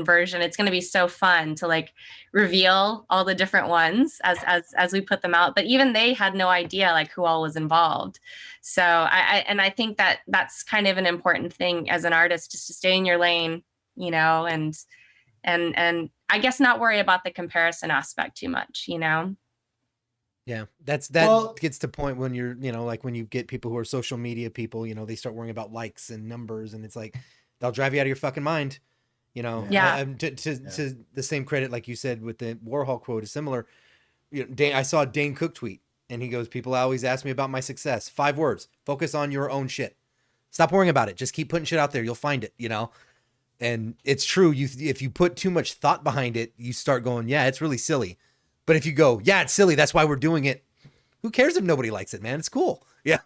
version. It's going to be so fun to like reveal all the different ones as we put them out. But even they had no idea like who all was involved. So I think that that's kind of an important thing as an artist, just to stay in your lane, and I guess not worry about the comparison aspect too much, Yeah, that gets to point when you're, like when you get people who are social media people, they start worrying about likes and numbers, and it's like, they'll drive you out of your fucking mind, Yeah. To the same credit, like you said, with the Warhol quote is similar. I saw a Dane Cook tweet, and he goes, people always ask me about my success. 5 words: focus on your own shit. Stop worrying about it. Just keep putting shit out there. You'll find it, And it's true. If you put too much thought behind it, you start going, yeah, it's really silly. But if you go, yeah, it's silly, that's why we're doing it, who cares if nobody likes it, man? It's cool. Yeah.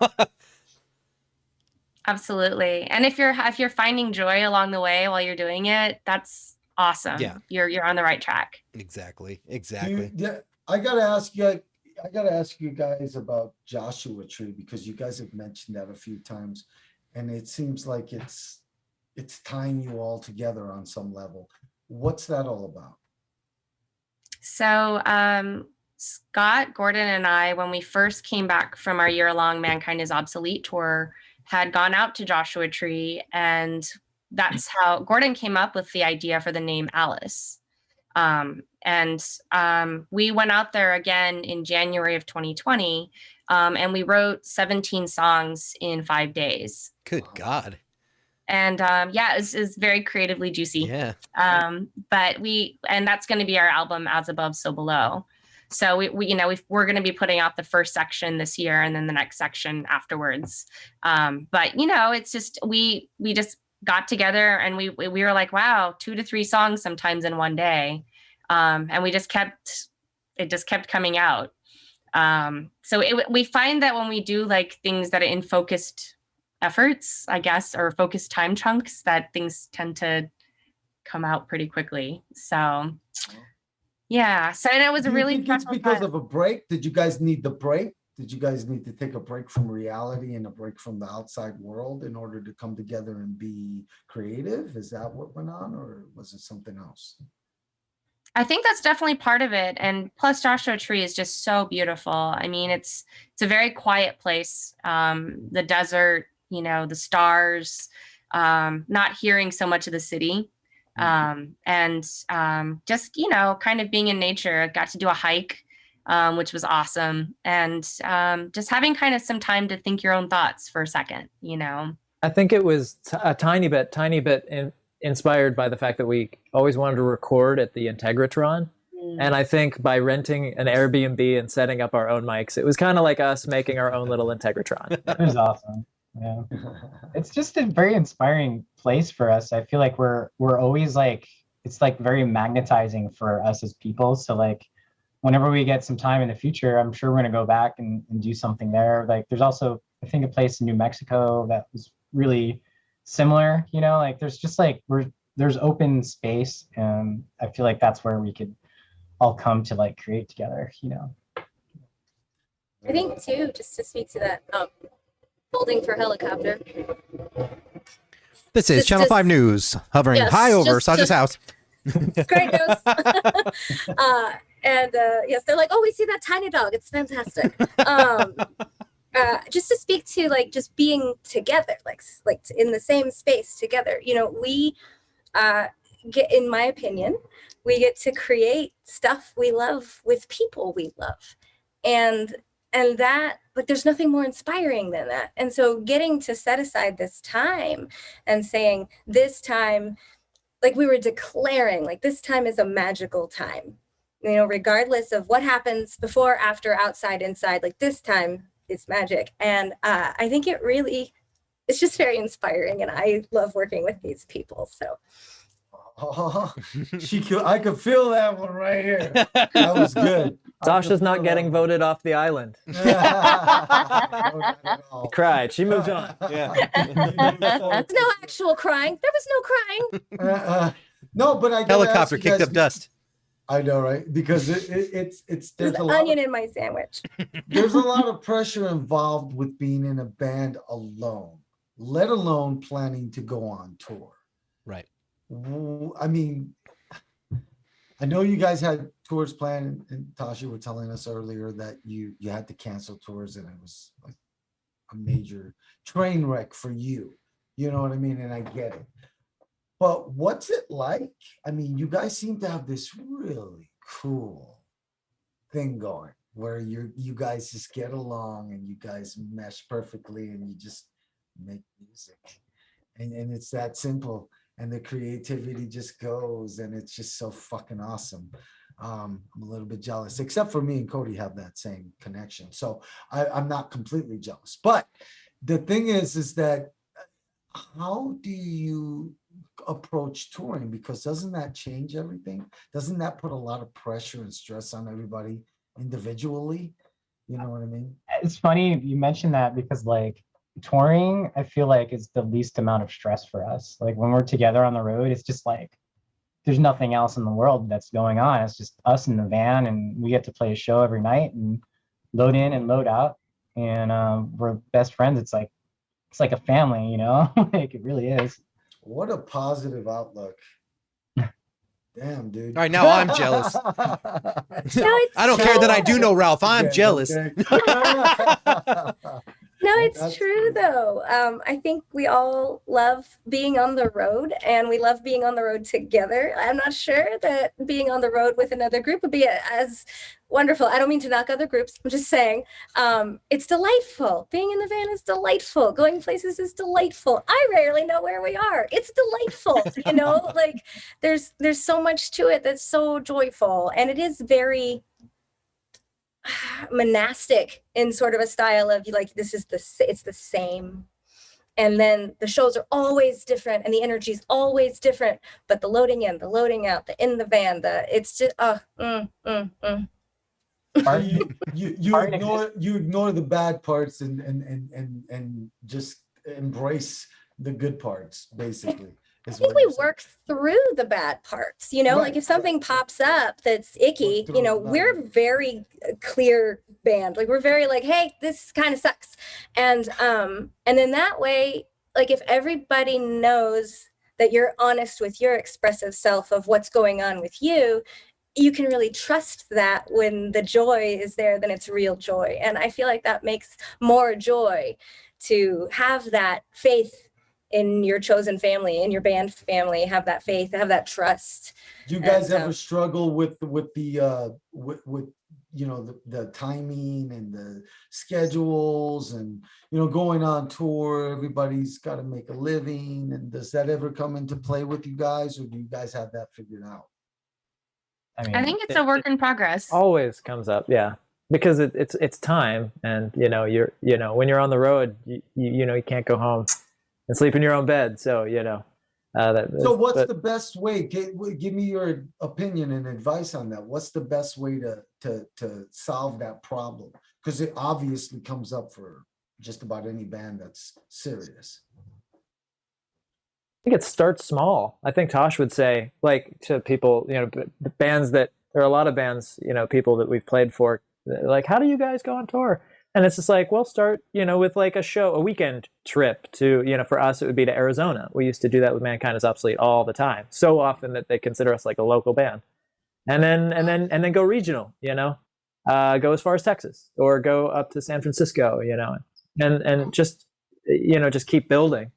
Absolutely. And if you're finding joy along the way while you're doing it, that's awesome. Yeah. You're on the right track. Exactly. I gotta ask you guys about Joshua Tree, because you guys have mentioned that a few times, and it seems like it's tying you all together on some level. What's that all about? So Scott, Gordon, and I, when we first came back from our year-long Mankind is Obsolete tour, had gone out to Joshua Tree, and that's how Gordon came up with the idea for the name Alice. We went out there again in January of 2020, and we wrote 17 songs in 5 days. Good God. And yeah, it's very creatively juicy. Yeah. But that's going to be our album, As Above, So Below. So we're going to be putting out the first section this year and then the next section afterwards. But it's just, we just got together and we were like, wow, 2 to 3 songs sometimes in one day. And it just kept coming out. So we find that when we do like things that are in focused efforts, I guess, or focused time chunks, that things tend to come out pretty quickly. So yeah, so and it was Do a you really think it's special because time. of a break? Did you guys need the break? Did you guys need to take a break from reality and a break from the outside world in order to come together and be creative? Is that what went on, or was it something else? I think that's definitely part of it. And plus Joshua Tree is just so beautiful. I mean, it's a very quiet place. The desert, the stars, not hearing so much of the city. And just, kind of being in nature. I got to do a hike, which was awesome. And just having kind of some time to think your own thoughts for a second, I think it was a tiny bit inspired by the fact that we always wanted to record at the Integratron. And I think by renting an Airbnb and setting up our own mics, it was kind of like us making our own little Integratron. It was awesome. Yeah. It's just a very inspiring place for us. I feel like we're always like, it's like very magnetizing for us as people. So like whenever we get some time in the future, I'm sure we're going to go back and do something there. Like there's also, I think, a place in New Mexico that was really similar, like there's just like, there's open space. And I feel like that's where we could all come to like create together, I think too, just to speak to that, holding for helicopter. This is Just- Channel just- 5 News, hovering Yes, high over just- Sasha's just- house. Great news. And yes, they're like, oh, we see that tiny dog. It's fantastic. Just to speak to like just being together, like in the same space together. We get, in my opinion, we get to create stuff we love with people we love, and that, like, there's nothing more inspiring than that. And so getting to set aside this time and saying this time, like we were declaring, like this time is a magical time, regardless of what happens before, after, outside, inside, like this time is magic. And I think it's just very inspiring, and I love working with these people. So Oh, I could feel that one right here. That was good. Sasha's not getting voted off the island. Cried. She moved on. Yeah. there's no actual crying. There was no crying. No, but I gotta Helicopter ask you kicked guys- up dust. I know, right? Because it's There's there's a an lot. onion in my sandwich. There's a lot of pressure involved with being in a band alone, let alone planning to go on tour. Right. I mean, I know you guys had tours planned, and Tasha were telling us earlier that you had to cancel tours, and it was like a major train wreck for you. You know what I mean? And I get it. But what's it like? I mean, you guys seem to have this really cool thing going where you guys just get along and you guys mesh perfectly and you just make music. And it's that simple. And the creativity just goes, and it's just so fucking awesome. I'm a little bit jealous, except for me and Cody have that same connection. So I'm not completely jealous. But the thing is that how do you approach touring? Because doesn't that change everything? Doesn't that put a lot of pressure and stress on everybody individually? You know what I mean? It's funny you mentioned that because like touring, I feel like is the least amount of stress for us. Like when we're together on the road, it's just like there's nothing else in the world that's going on. It's just us in the van, and we get to play a show every night and load in and load out. And we're best friends. It's like a family, like it really is. What a positive outlook. Damn, dude. All right, now I'm jealous. No, it's I don't care that I do know Ralph. I'm Okay, jealous. okay. no, it's That's true though. I think we all love being on the road, and we love being on the road together. I'm not sure that being on the road with another group would be as wonderful. I don't mean to knock other groups. I'm just saying, it's delightful. Being in the van is delightful. Going places is delightful. I rarely know where we are. It's delightful. You know, like there's so much to it that's so joyful, and it is very monastic in sort of a style of like, this is it's the same. And then the shows are always different, and the energy is always different, but the loading in, the loading out, the in the van, it's just you ignore the bad parts and just embrace the good parts, basically. I think we work through the bad parts, you know, Right, like if something right. pops up that's icky, Work through you know, it, not- we're very clear band. Like we're very like, hey, this kind of sucks. And then that way, like if everybody knows that you're honest with your expressive self of what's going on with you, you can really trust that when the joy is there, then it's real joy. And I feel like that makes more joy to have that faith in your chosen family, in your band family, have that faith, have that trust. Do you guys And, ever struggle with the you know, the timing and the schedules and, you know, going on tour, everybody's got to make a living, and does that ever come into play with you guys, or do you guys have that figured out? I think it's a work in progress. Always comes up, yeah, because it's time, and you know when you're on the road, you know you can't go home and sleep in your own bed, so you know. So what's the best way? Give me your opinion and advice on that. What's the best way to solve that problem? Because it obviously comes up for just about any band that's serious. I think it starts small. I think Tosh would say, like, to people, you know, the bands that there are a lot of bands, you know, people that we've played for, like, how do you guys go on tour? And it's just like, well, start, you know, with like a weekend trip to, you know, for us, it would be to Arizona. We used to do that with Mankind is Obsolete all the time, so often that they consider us like a local band. And then go regional, you know, go as far as Texas or go up to San Francisco, you know, and just, you know, just keep building.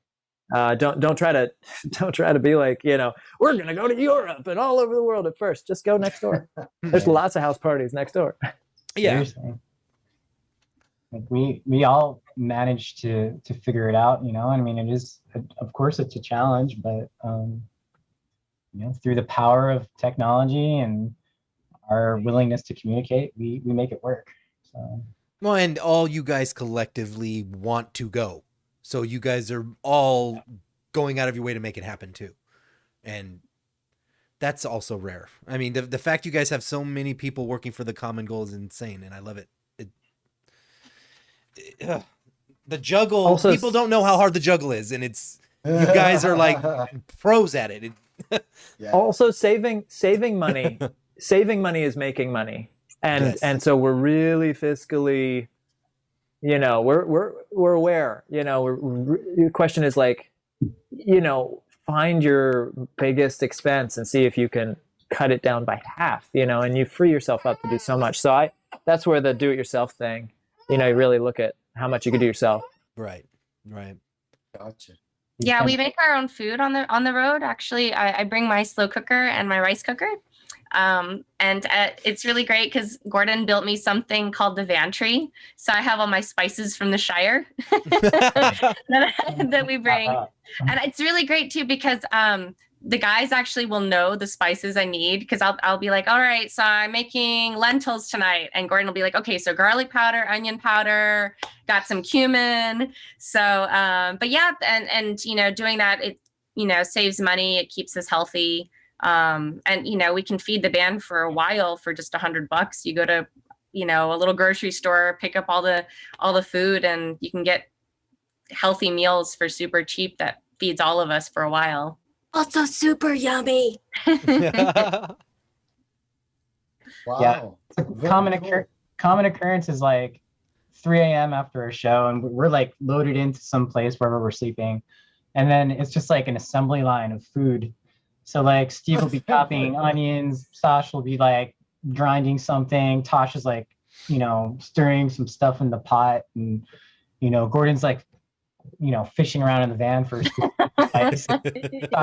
Don't try to be like, you know, we're gonna go to Europe and all over the world at first. Just go next door. There's lots of house parties next door. Yeah. Seriously. Like we all managed to figure it out, you know. I mean, it is, of course, it's a challenge, but you know, through the power of technology and our willingness to communicate, we make it work. So. Well, and all you guys collectively want to go. So you guys are all going out of your way to make it happen too. And that's also rare. I mean, the fact you guys have so many people working for the common goal is insane, and I love it. The juggle, Also, people don't know how hard the juggle is, and it's, you guys are like pros at it. Yeah. Also, saving money is making money, and Yes. and so we're really fiscally, you know, we're aware. You know, the question is like, you know, find your biggest expense and see if you can cut it down by half. You know, and you free yourself up to do so much. So that's where the do-it-yourself thing. You know, you really look at how much you can do yourself. Right. Gotcha. Yeah, we make our own food on the road. Actually, I bring my slow cooker and my rice cooker. And it's really great because Gordon built me something called the van tree. So I have all my spices from the Shire that we bring. And it's really great too because the guys actually will know the spices I need, because I'll be like, all right, so I'm making lentils tonight. And Gordon will be like, okay, so garlic powder, onion powder, got some cumin. So, but yeah, and you know, doing that, it, you know, saves money. It keeps us healthy. And, you know, we can feed the band for a while for just $100. You go to, you know, a little grocery store, pick up all the food, and you can get healthy meals for super cheap that feeds all of us for a while. Also super yummy. Wow. Yeah. Very cool. Common occurrence is like 3 a.m. after a show, and we're like loaded into some place wherever we're sleeping, and then it's just like an assembly line of food. So like Steve will be chopping onions, Sash will be like grinding something, Tosh is like, you know, stirring some stuff in the pot, and Gordon's like, fishing around in the van for ice.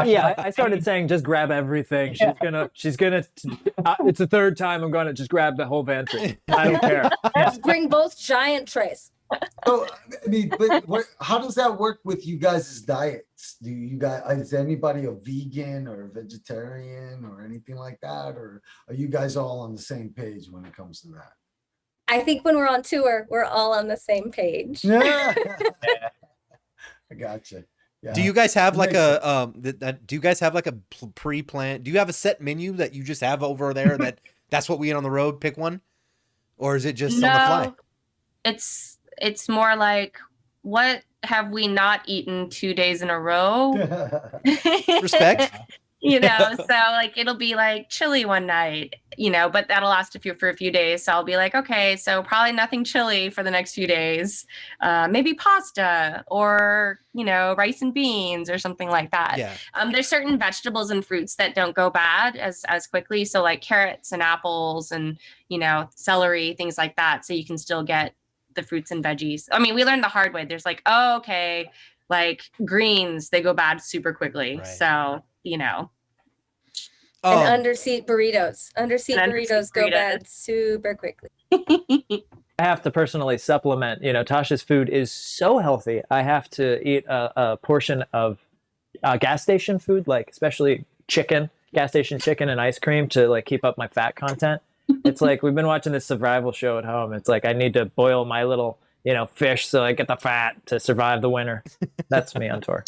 Yeah, I started saying just grab everything. She's gonna. It's the third time I'm gonna just grab the whole pantry. I don't care. Just bring both giant trays. So, I mean, but how does that work with you guys' diets? Do you guys, is anybody a vegan or a vegetarian or anything like that? Or are you guys all on the same page when it comes to that? I think when we're on tour, we're all on the same page. Yeah. I gotcha. Yeah. Do you guys have It like makes do you guys have like a pre-planned, do you have a set menu that you just have over there that's what we eat on the road, pick one? Or is it just on the fly? It's more like, what have we not eaten 2 days in a row? Respect. So like it'll be like chili one night, but that'll last for a few days. So I'll be like, okay, so probably nothing chili for the next few days. Maybe pasta or, rice and beans or something like that. Yeah. There's certain vegetables and fruits that don't go bad as quickly. So like carrots and apples and, celery, things like that. So you can still get the fruits and veggies. I mean, we learned the hard way. There's like, okay, like greens, they go bad super quickly. Right. So, And underseat burritos. Underseat burritos go bad super quickly. I have to personally supplement. Tasha's food is so healthy. I have to eat a portion of gas station food, like especially gas station chicken and ice cream to like keep up my fat content. It's like we've been watching this survival show at home. It's like I need to boil my little, fish so I get the fat to survive the winter. That's me on tour.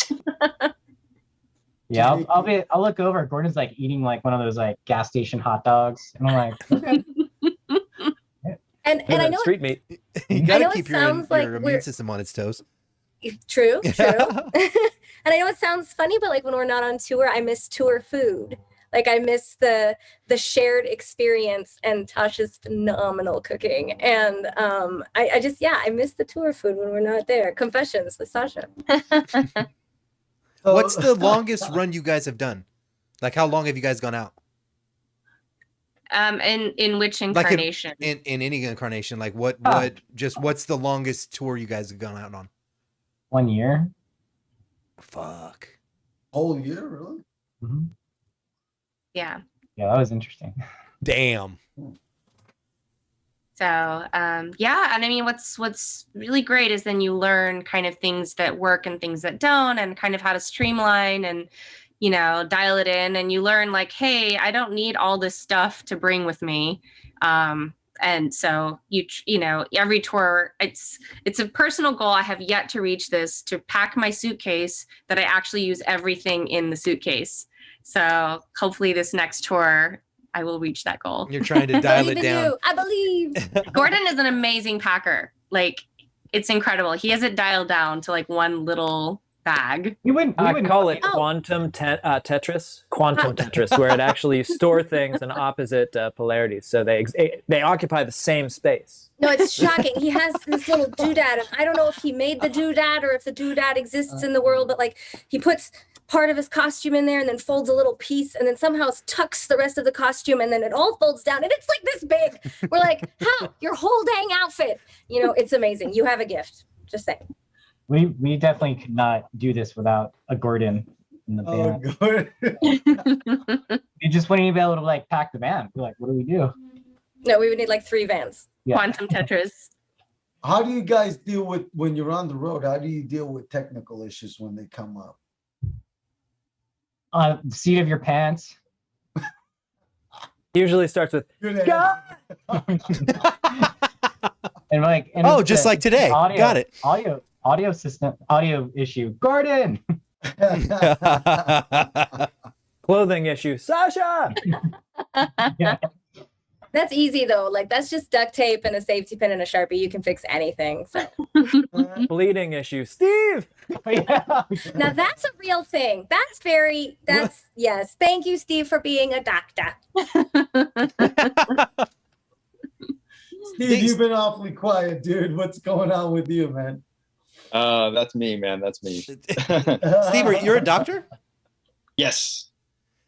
Yeah, I'll look over. Gordon's like eating like one of those like gas station hot dogs, and I'm like, okay. And I know street meat. You gotta know it keep sounds your like immune we're- system on its toes. True. And I know it sounds funny, but like when we're not on tour, I miss tour food. Like I miss the shared experience and Tasha's phenomenal cooking. And I miss the tour food when we're not there. Confessions with Sasha. What's the longest run you guys have done? Like how long have you guys gone out? In which incarnation? Like in any incarnation, like what's the longest tour you guys have gone out on? 1 year. Fuck. Whole year, really? Mm-hmm. Yeah. Yeah, that was interesting. Damn. So, and I mean, what's really great is then you learn kind of things that work and things that don't, and kind of how to streamline and, dial it in. And you learn like, hey, I don't need all this stuff to bring with me. And so every tour, it's a personal goal. I have yet to reach this, to pack my suitcase that I actually use everything in the suitcase. So hopefully this next tour, I will reach that goal. You're trying to dial it down. I believe. Gordon is an amazing packer. Like, it's incredible. He has it dialed down to like one little bag. We wouldn't call it quantum Tetris, where it actually store things in opposite polarities, so they occupy the same space. No, it's shocking. He has this little doodad, and I don't know if he made the doodad or if the doodad exists in the world, but like he puts part of his costume in there and then folds a little piece and then somehow tucks the rest of the costume and then it all folds down and it's like this big. We're like, how? Your whole dang outfit. It's amazing. You have a gift. Just saying. We definitely could not do this without a Gordon in the band. Good. You just wouldn't even be able to like pack the van. We're like, what do we do? No, we would need like 3 vans. Yeah. Quantum Tetris. How do you guys deal with, when you're on the road, how do you deal with technical issues when they come up? The seat of your pants. Usually starts with Good God! And like, and Oh, it's just the like today. audio, Got it. audio issue. Gordon. clothing issue. Sasha! Yeah. That's easy though. Like that's just duct tape and a safety pin and a Sharpie. You can fix anything. So Bleeding issue. Steve! Yeah. now that's a real thing. Yes. Thank you, Steve, for being a doctor. Steve, you've been awfully quiet, dude. What's going on with you, man? That's me, man. That's me. Steve, you're a doctor? Yes,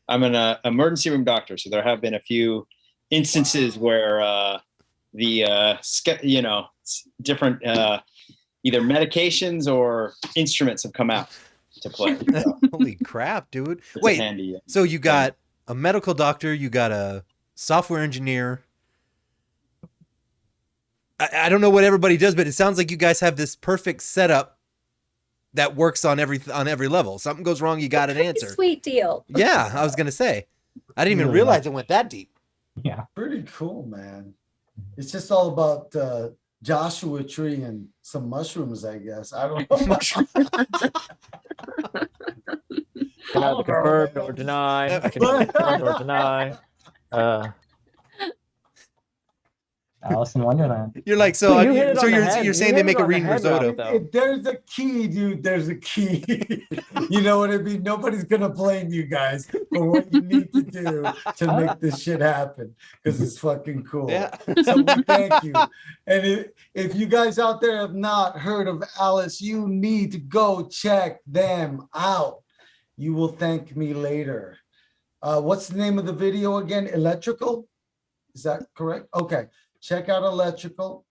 I'm an emergency room doctor. So there have been a few instances where different either medications or instruments have come out to play. So Holy crap, dude. it's a Wait, handy. so you got a medical doctor, you got a software engineer. I don't know what everybody does, but it sounds like you guys have this perfect setup that works on every level. Something goes wrong, you got an answer. Sweet deal. Yeah, I was gonna say. I didn't even Really realize it went that deep. Yeah. Pretty cool, man. It's just all about Joshua Tree and some mushrooms, I guess. I don't know. Can neither confirm nor deny. I can neither confirm nor deny. Alice in Wonderland. You're like, so You hit it so on the you're head. you're saying You they hit make it a on the green head, risotto. Ralph, though. If there's a key, dude, there's a key. You know what I mean? Nobody's gonna blame you guys for what you need to do to make this shit happen because it's fucking cool. Yeah. So we thank you. And if you guys out there have not heard of Alice, you need to go check them out. You will thank me later. What's the name of the video again? Electrical? Is that correct? Okay. Check out Electrical.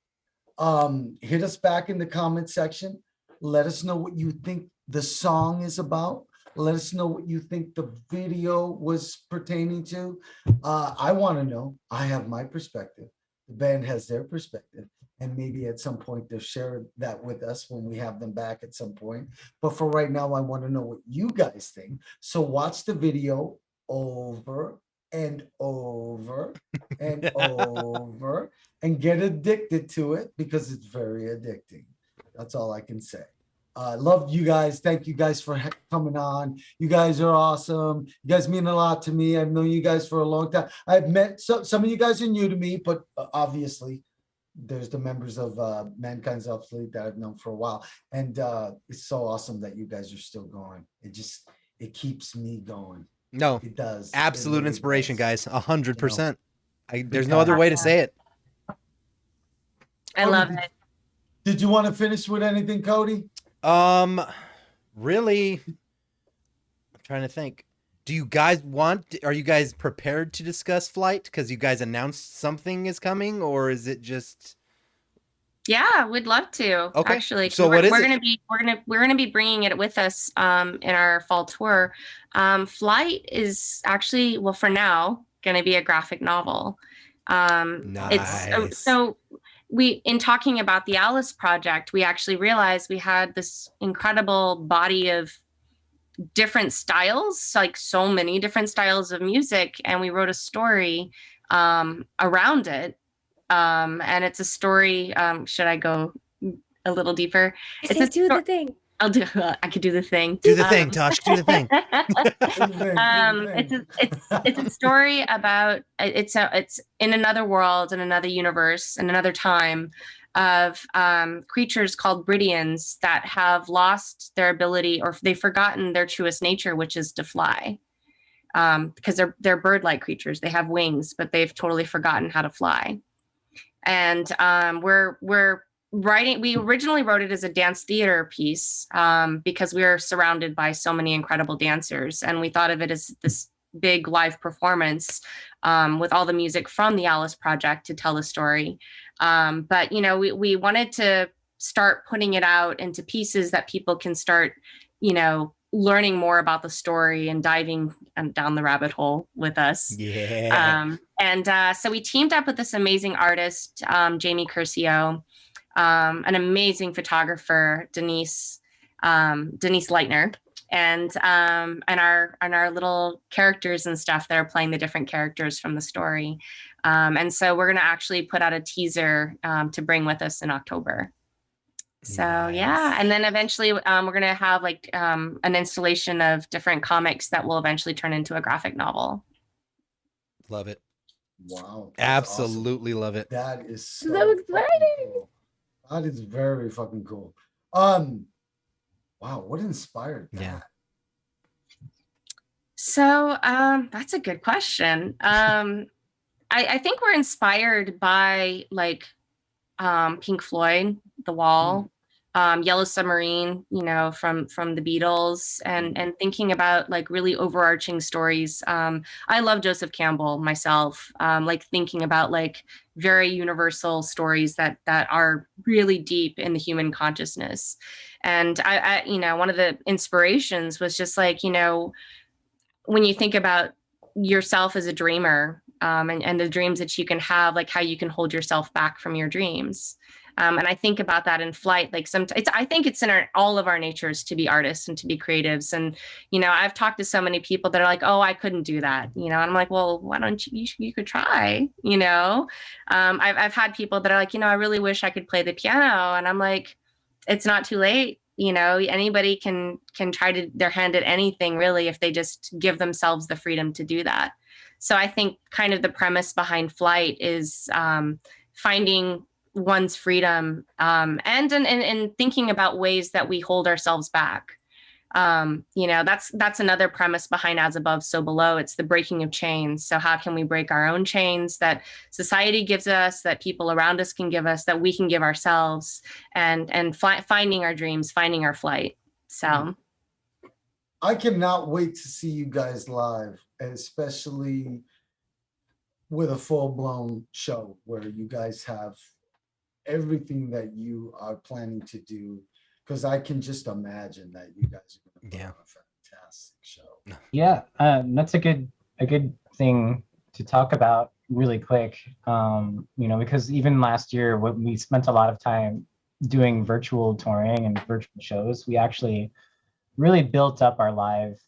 Hit us back in the comment section. Let us know what you think the song is about. Let us know what you think the video was pertaining to. I want to know. I have my perspective. The band has their perspective. And maybe at some point they'll share that with us when we have them back at some point. But for right now, I want to know what you guys think. So watch the video over and over and over and get addicted to it because it's very addicting. That's all I can say. Love you guys. Thank you guys for coming on. You guys are awesome. You guys mean a lot to me. I've known you guys for a long time. I've met some of you guys are new to me, but obviously there's the members of Mankind's Obsolete that I've known for a while. And it's so awesome that you guys are still going. It keeps me going. No, It does. absolute It really inspiration, does. guys. 100%. There's Big no other time. way to say it. I love it. Did you want to finish with anything, Cody? Really, I'm trying to think. Do you guys are you guys prepared to discuss Flight because you guys announced something is coming, or is it just? Yeah, we'd love to. Okay. Actually, So what is we're it? gonna be bringing it with us in our fall tour. Flight is actually, well, for now, gonna be a graphic novel. Nice. So we, in talking about the Alice project, we actually realized we had this incredible body of different styles, like so many different styles of music, and we wrote a story around it. And it's a story. Should I go a little deeper? It's do the thing. I'll do. I could do the thing. Do the thing, Tosh. Do the thing. It's a story about it's in another world, in another universe, in another time, of creatures called Bridians that have lost their ability, or they've forgotten their truest nature, which is to fly. Because they're bird-like creatures. They have wings, but they've totally forgotten how to fly. And we're writing. We originally wrote it as a dance theater piece because we are surrounded by so many incredible dancers, and we thought of it as this big live performance with all the music from the Alice project to tell the story. But you know, we wanted to start putting it out into pieces that people can start, you know, learning more about the story and diving down the rabbit hole with us. Yeah. So we teamed up with this amazing artist, Jamie Curcio, an amazing photographer, Denise Leitner, and our little characters and stuff that are playing the different characters from the story. And so we're going to actually put out a teaser to bring with us in October. So yeah, and then eventually we're going to have like an installation of different comics that will eventually turn into a graphic novel. Love it. Wow. That's Absolutely awesome. love it. That is so exciting. cool. That is very fucking cool. Wow, what inspired that? Yeah. So that's a good question. I think we're inspired by like Pink Floyd, The Wall, Yellow Submarine, you know, from the Beatles, and thinking about like really overarching stories. I love Joseph Campbell myself, like thinking about like very universal stories that are really deep in the human consciousness. And I you know, one of the inspirations was just like, you know, when you think about yourself as a dreamer, and the dreams that you can have, like how you can hold yourself back from your dreams. And I think about that in flight. Like I think it's in all of our natures to be artists and to be creatives. And, you know, I've talked to so many people that are like, oh, I couldn't do that. You know, and I'm like, well, why don't you could try, you know? I've had people that are like, you know, I really wish I could play the piano. And I'm like, it's not too late. You know, anybody can try to their hand at anything really, if they just give themselves the freedom to do that. So I think kind of the premise behind Flight is finding one's freedom, and thinking about ways that we hold ourselves back. You know, that's another premise behind As Above, So Below. It's the breaking of chains. So how can we break our own chains that society gives us, that people around us can give us, that we can give ourselves, and finding our dreams, finding our flight. So I cannot wait to see you guys live, especially with a full-blown show where you guys have everything that you are planning to do, because I can just imagine that you guys are going to put on a fantastic show. Yeah, that's a good thing to talk about really quick. You know, because even last year, when we spent a lot of time doing virtual touring and virtual shows, we actually really built up our live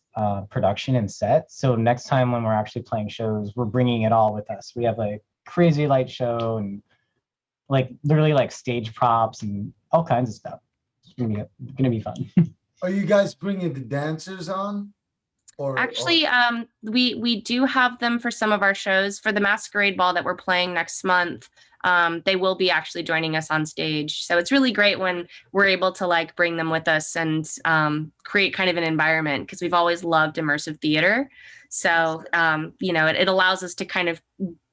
production and set. So next time when we're actually playing shows, we're bringing it all with us. We have like crazy light show and like literally like stage props and all kinds of stuff. It's gonna be fun. Are you guys bringing the dancers on? Or actually, we do have them for some of our shows. For the Masquerade Ball that we're playing next month, they will be actually joining us on stage. So it's really great when we're able to like bring them with us and create kind of an environment, because we've always loved immersive theater. So you know, it allows us to kind of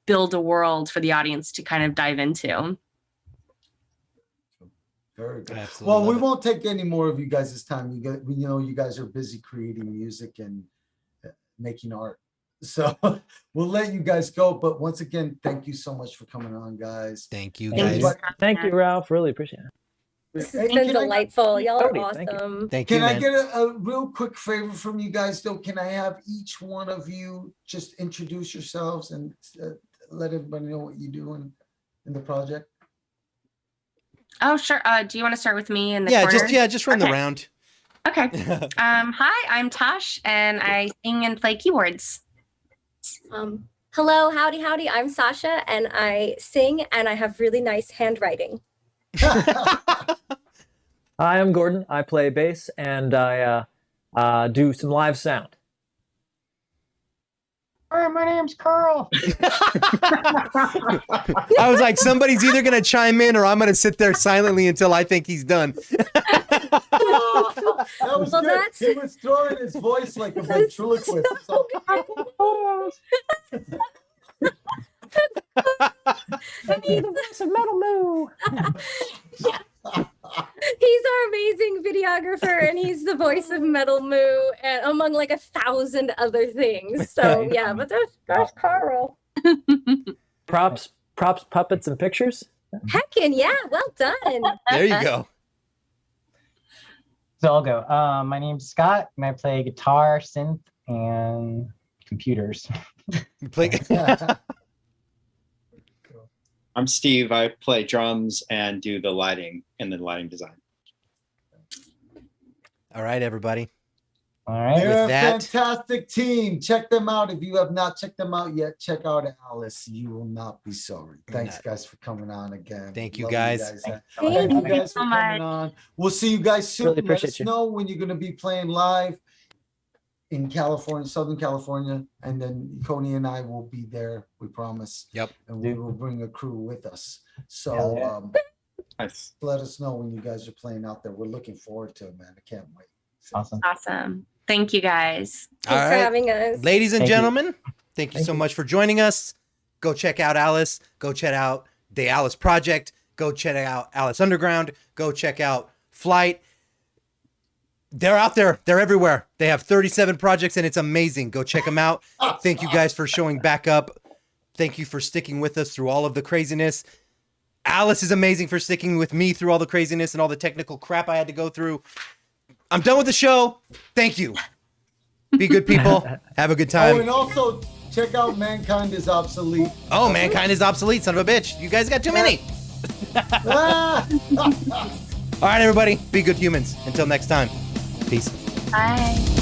build a world for the audience to kind of dive into. Very good. Absolutely Well, we love it. won't take any more of you guys' time. You know, you guys are busy creating music and making art. So we'll let you guys go. But once again, thank you so much for coming on, guys. Thank you, Thank guys. you. Thank you, Ralph. Really appreciate it. This Hey, has been can I- delightful. Y'all are Cody, thank you. awesome. Thank you, Can I man. get a real quick favor from you guys, though? Can I have each one of you just introduce yourselves and let everybody know what you do in the project? Oh, sure. Do you want to start with me in the Yeah, corner? just run the Okay. round. Okay. Hi, I'm Tosh, and I sing and play keyboards. Hello, howdy. I'm Sasha, and I sing, and I have really nice handwriting. Hi, I'm Gordon. I play bass and I do some live sound. Hi, my name's Carl. I was like, somebody's either gonna chime in or I'm gonna sit there silently until I think he's done. That was Well, good. that's- He was throwing his voice like a ventriloquist. So, It's a metal moo. He's our amazing videographer, and he's the voice of Metal Moo, and among like 1,000 other things. So yeah, but there's Carl. Props, puppets, and pictures. Heckin' yeah, well done. There you go. So I'll go. My name's Scott, and I play guitar, synth, and computers. You play. I'm Steve. I play drums and do the lighting and the lighting design. All right, everybody. All right. they're a that- fantastic team. Check them out. If you have not checked them out yet, check out Alice. You will not be sorry. Thanks, Not- guys, for coming on again. Thank you, Love guys. Thank Thank you you guys for so coming much. on. We'll see you guys soon. Really Let appreciate us you. know when you're going to be playing live in California, Southern California, and then Coney and I will be there. We promise. Yep. And we will bring a crew with us. So Hell yeah. Nice. let us know when you guys are playing out there. We're looking forward to it, man. I can't wait. So, Awesome. Awesome. Thank you, guys. All Thanks for right, having us. ladies and Thank you. gentlemen, thank you Thank so you. much for joining us. Go check out Alice. Go check out the Alice Project. Go check out Alice Underground. Go check out Flight. They're out there. They're everywhere. They have 37 projects and it's amazing. Go check them out. Thank you guys for showing back up. Thank you for sticking with us through all of the craziness. Alice is amazing for sticking with me through all the craziness and all the technical crap I had to go through. I'm done with the show. Thank you. Be good people. Have a good time. Oh, and also check out Mankind is Obsolete. Oh, Mankind is Obsolete, son of a bitch. You guys got too many. Ah! All right, everybody. Be good humans. Until next time. Peace. Bye.